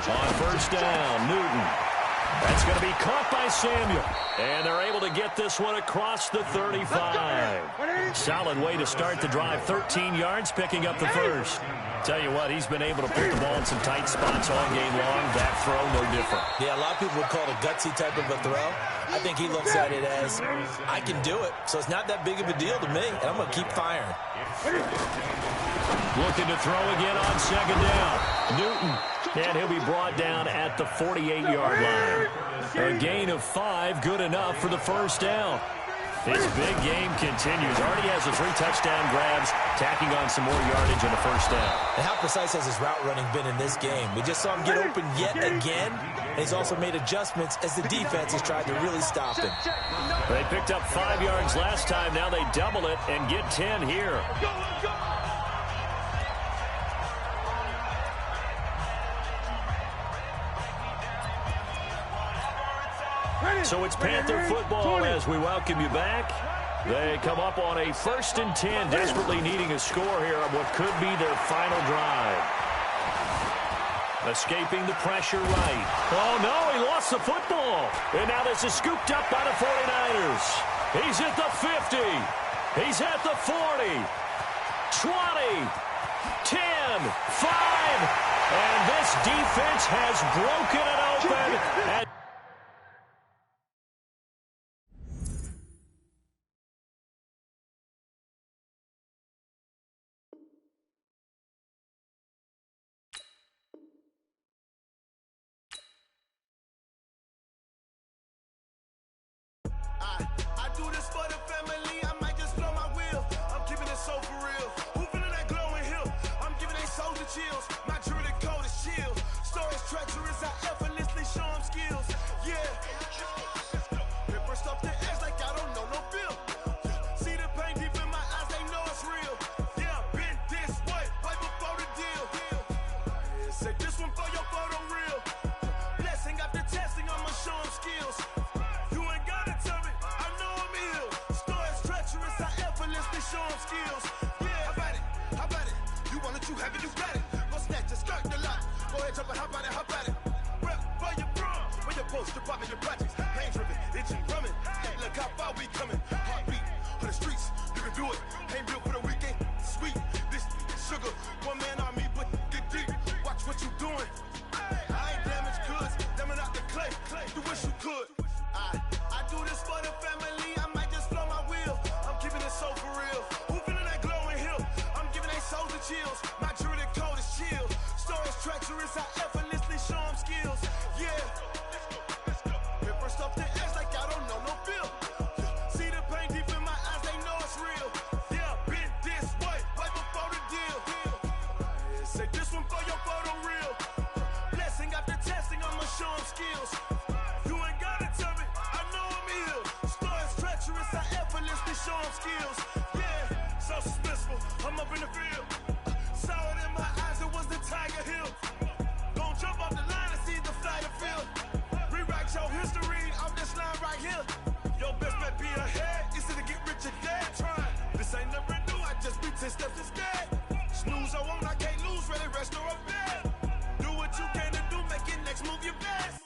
On first down, Newton. That's going to be caught by Samuel. And they're able to get this one across the 35. Solid way to start the drive. 13 yards, picking up the first. Tell you what, he's been able to put the ball in some tight spots all game long. That throw, no different. Yeah, a lot of people would call it a gutsy type of a throw. I think he looks at it as, I can do it. So it's not that big of a deal to me, and I'm going to keep firing. Looking to throw again on second down. Newton. And he'll be brought down at the 48-yard line. A gain of 5, good enough for the first down. His big game continues. Already has the 3 touchdown grabs, tacking on some more yardage in the first down. And how precise has his route running been in this game? We just saw him get open yet again. And he's also made adjustments as the defense has tried to really stop him. They picked up 5 yards last time. Now they double it and get 10 here. So it's Panther football as we welcome you back. They come up on a 1st and 10, desperately needing a score here on what could be their final drive. Escaping the pressure right. Oh, no, he lost the football. And now this is scooped up by the 49ers. He's at the 50. He's at the 40. 20. 10. 5. And this defense has broken it open. I do this for the family, I might just blow my wheel. I'm keeping it so for real. Who feeling that glowing hill? I'm giving they soldier chills. My jewelry code is chill. Stories treacherous, I effortlessly show them skills. Yeah. Paper stuff the edge like I don't know no feel. See the pain deep in my eyes, they know it's real. Yeah, been this way, right before the deal. Say this one for your photo real. Blessing after testing, I'ma show them skills. Show them skills. Yeah, how about it? You want it, you have it, you got it. Go snatch it, skirt the lot. Go ahead, jump it, how about it? Rep for your bro, for your poster, popping your projects. Pain driven, itching, drumming. Look how far we coming. Heartbeat for the streets, you can do it. Ain't built for the weekend, sweet. This sugar, one man army, but get deep. Watch what you doing. I ain't damaged goods, damning out the clay. You wish you could. I do this for the family, I might just blow my wheel. I'm keeping it so for real. Who feeling that glowing hill? I'm giving they soldier chills. My jewelry code is chill. Stories treacherous, I effortlessly show them skills. Yeah. Paper stuff the edge like I don't know no feel. See the pain deep in my eyes, they know it's real. Yeah, been this way, right before the deal. Say this one for your photo real. Blessing after testing, I'ma show them skills. You ain't gotta tell me, I know I'm ill. Stories treacherous, I effortlessly show them skills. Yeah, so suspenseful, I'm up in the field. Saw it in my eyes, it was the Tiger Hill. Gon' jump off the line and see the flight of field. Rewrite your history off this line right here. Your best bet be ahead, easy to get rich or dead. Trying, this ain't never new, I just be 10 steps instead. Snooze I won't, I can't lose, ready, rest or a bed. Do what you can to do, make it next move your best.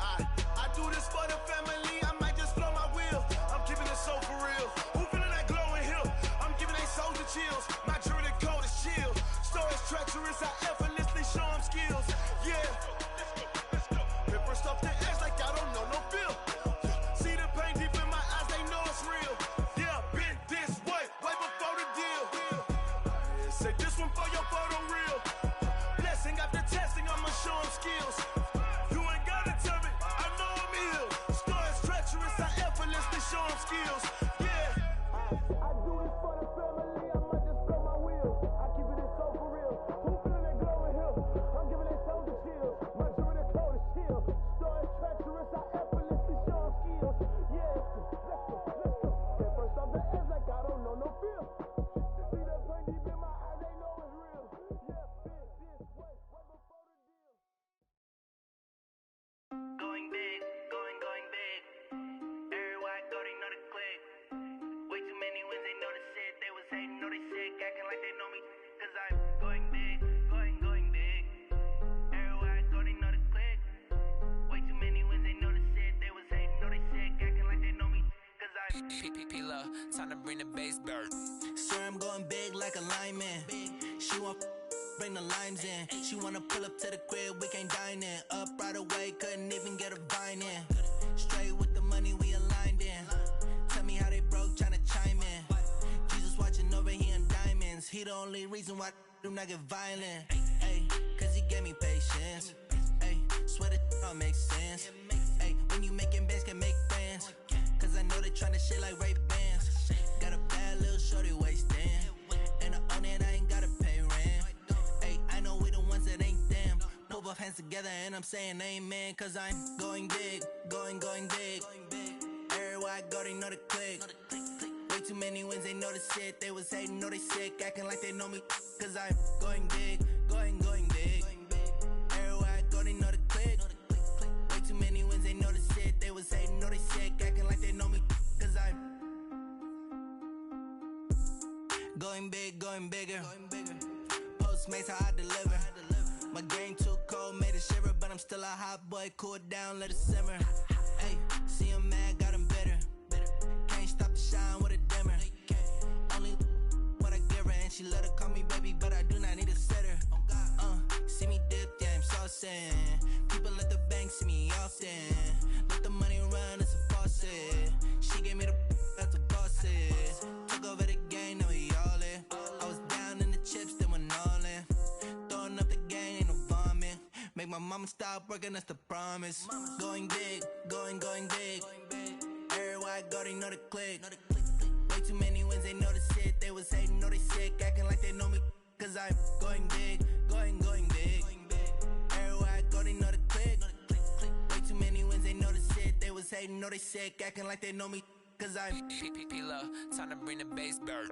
I do this for the family, I might just blow my wheel. chills. My jewelry code is chill. Stories treacherous, I effortlessly show them skills. Yeah. Paper stuff the edge like I don't know no feel. See the pain deep in my eyes, they know it's real. Yeah, been this way before the deal. Say this one for your photo reel. Blessing after testing, I'ma show them skills. You ain't gotta tell me, I know I'm ill. Stories treacherous, I effortlessly show them skills. Yeah. I do this for the family, I might just blow my wheel. I keep it so for real. Who feeling that glow in here? I'm giving it soldier chills. My jewelry code is chill. Stories treacherous, I effortlessly show them skills. Yeah. Let's go. Get first off the edge like I don't know no feel. See the pain deep in my eyes, they know it's real. Yeah, been this way before the deal. Going big, going big. Everywhere I go, they know the click. Way too many wins, they know the shit. They was hating, know they sick, acting like they know me. Cause I'm going big, going big. Everywhere I go, they know the click. Way too many wins, they know the shit. They was hating, know they sick, acting like they know me. Cause I'm P-P-P-Love, time to bring the bass bird. Swear I'm going big like a lineman. She want bring the limes in. She wanna pull up to the crib, we can't dine in. Up right away, couldn't even get a vine in. Straight with the money, we aligned in. Tell me how they broke, tryna chime in. Jesus watching over here in diamonds. He the only reason why do not get violent. Ay, cause he gave me patience. Ay, swear that all makes sense. Ay, when you making bands, can make friends. Cause I know they tryna shit like Ray-Bans. Got a bad little shorty wasting. And I own it, I ain't gotta pay rent. Ay, I know we the ones that ain't them. Pull both hands together and I'm saying amen. Cause I'm going big, going big. Everywhere I go, they know the click. Way too many wins, they know the shit. They was hating, know they sick, acting like they know me. Cause I'm going big, going big. Everywhere I go, they know the click. Way too many wins, they know the shit. They was hating, know they sick, acting like they know me. Cause I'm going big, going bigger. Postmates, how I deliver. My game too cold, made it shiver. But I'm still a hot boy, cool it down, let it simmer. Hey, see him mad, got him bitter. Can't stop the shine with a dimmer. Only what I give her, and she let her call me baby, but I do not need a sitter. See me dip, yeah, I'm saucing. People at the bank see me often. Let the money run, it's a faucet. She gave me the that's a boss is. Took over the game, now we all in. I was down in the chips, then went all in. Throwing up the game, ain't no vomit. Make my mama stop working, that's the promise. Going big, going big. Everywhere I go, they know the click. Way too many wins, they know the shit. They was hating, know they sick, acting like they know me. Cause I'm going big, going big. Everywhere I go, they know the click. Way too many wins, they know the shit. They was hating, know they sick, acting like they know me. Cause I'm P-P-P-Love, time to bring the bass bird.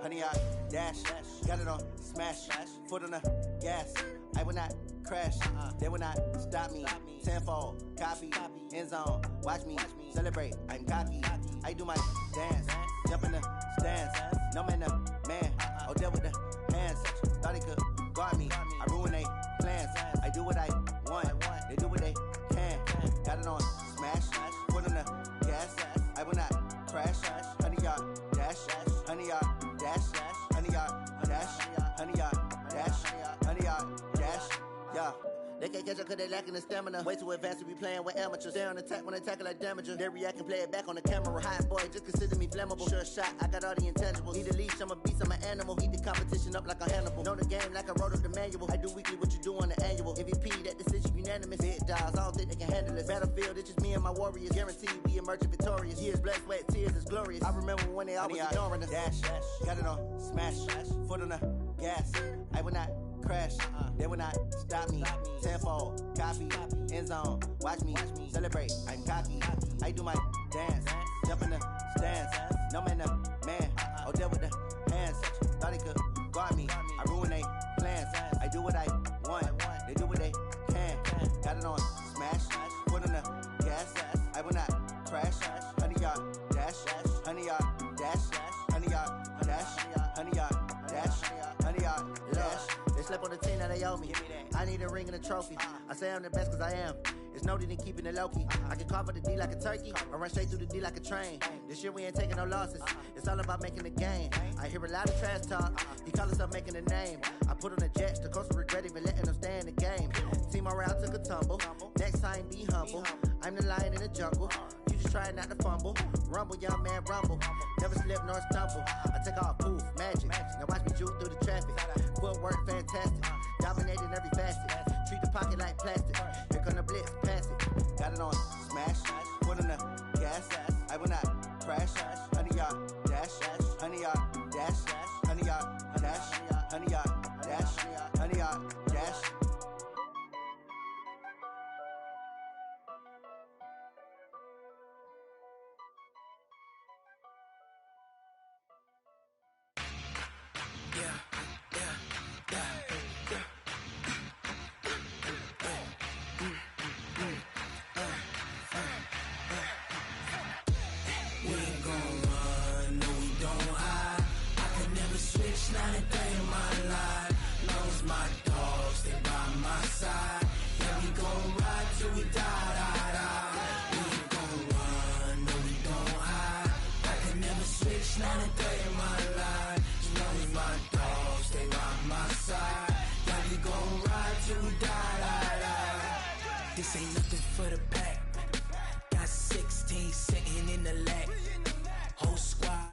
Honey, I dash, got it on smash, foot on the gas. I will not crash, they will not stop me. Tenfold, copy, end zone, watch me celebrate. I'm cocky, I do my dance, jump in the stands. No man, man, oh deal with the hands. Thought they could guard me, I ruin they plans. I do what I want, they do what they can. Got it on smash, foot on the gas. I will not crash, honey, y'all dash, honey, y'all dash, honey, y'all dash, honey, y'all dash, honey, y'all dash, yeah. They can't catch up 'cause they lacking the stamina. Way too advanced to be playing with amateurs. They on attack when they tackle like damager. They react and play it back on the camera. Hot boy, just consider me flammable. Sure shot, I got all the intangibles. Need a leash, I'm a beast, I'm an animal. Eat the competition up like a Hannibal. Know the game like I wrote up the manual. I do weekly what you do on the annual. MVP, that decision unanimous. Big dogs, I don't think they can handle it. Battlefield, it's just me and my warriors. Guaranteed we emerge victorious. Years, blood, sweat, tears is glorious. I remember when they always ignoring us. Dash, got it on, smash, foot on the gas. I will not crash, they will not stop me. Tenfold, copy, end zone, watch me celebrate. I'm cocky, I do my dance, jump in the stands. No man, man, oh there with the hands. Thought he could guard me, I ruin they plans. I do what I want, they do what they can. Got it on, smash, foot on the gas. I will not crash, 100 yard dash, 100 yard dash, 100 yard dash, 100 yard dash, 100 yard dash. They slept on the team that they owe me. I need a ring and a trophy. I say I'm the best cause I am. It's no need in keeping it low-key. I can carve up the D like a turkey or run straight through the D like a train. This year we ain't taking no losses. It's all about making the game. I hear a lot of trash talk. He call himself making a name. I put on the Jets. The coach will regret even letting them stay in the game. Team morale took a tumble. Next time be humble. I'm the lion in the jungle. You just try not to fumble. Rumble, young man, rumble. Never slip nor stumble. I take off, poof, magic. Now watch me juke through the traffic. Footwork fantastic. Dominating every facet. Treat the pocket like plastic. Here come the blitz, pass it. Got it on, smash. Foot on the gas. I will not crash. 100 yard dash. 100 yard dash. 100 yard dash. 100 yard dash. 100 yard dash. Not a day in my life. Long as my dogs stay by my side. Yeah, we gon' ride till we die. We ain't gon' run, no we don't hide. I can never switch, not a day in my life. As long as my dogs stay by my side. Yeah, we gon' ride till we die. This ain't nothing for the pack. Got 16 sitting in the lap. Whole squad.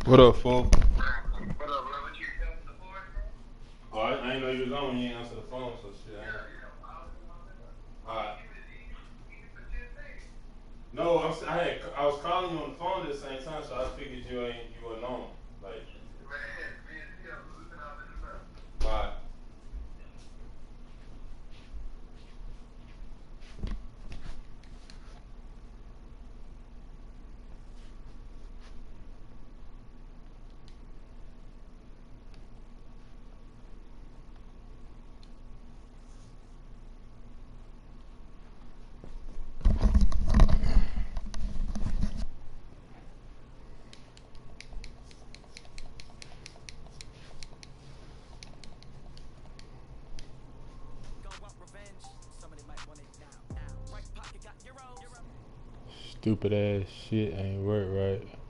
What up, fool? What up, bro? What you coming to the board? Oh, I didn't know you was on when you didn't answer the phone, so shit. Alright. No, I was calling you on the phone at the same time, so I figured you weren't on. Like. Alright. Stupid ass shit ain't work right.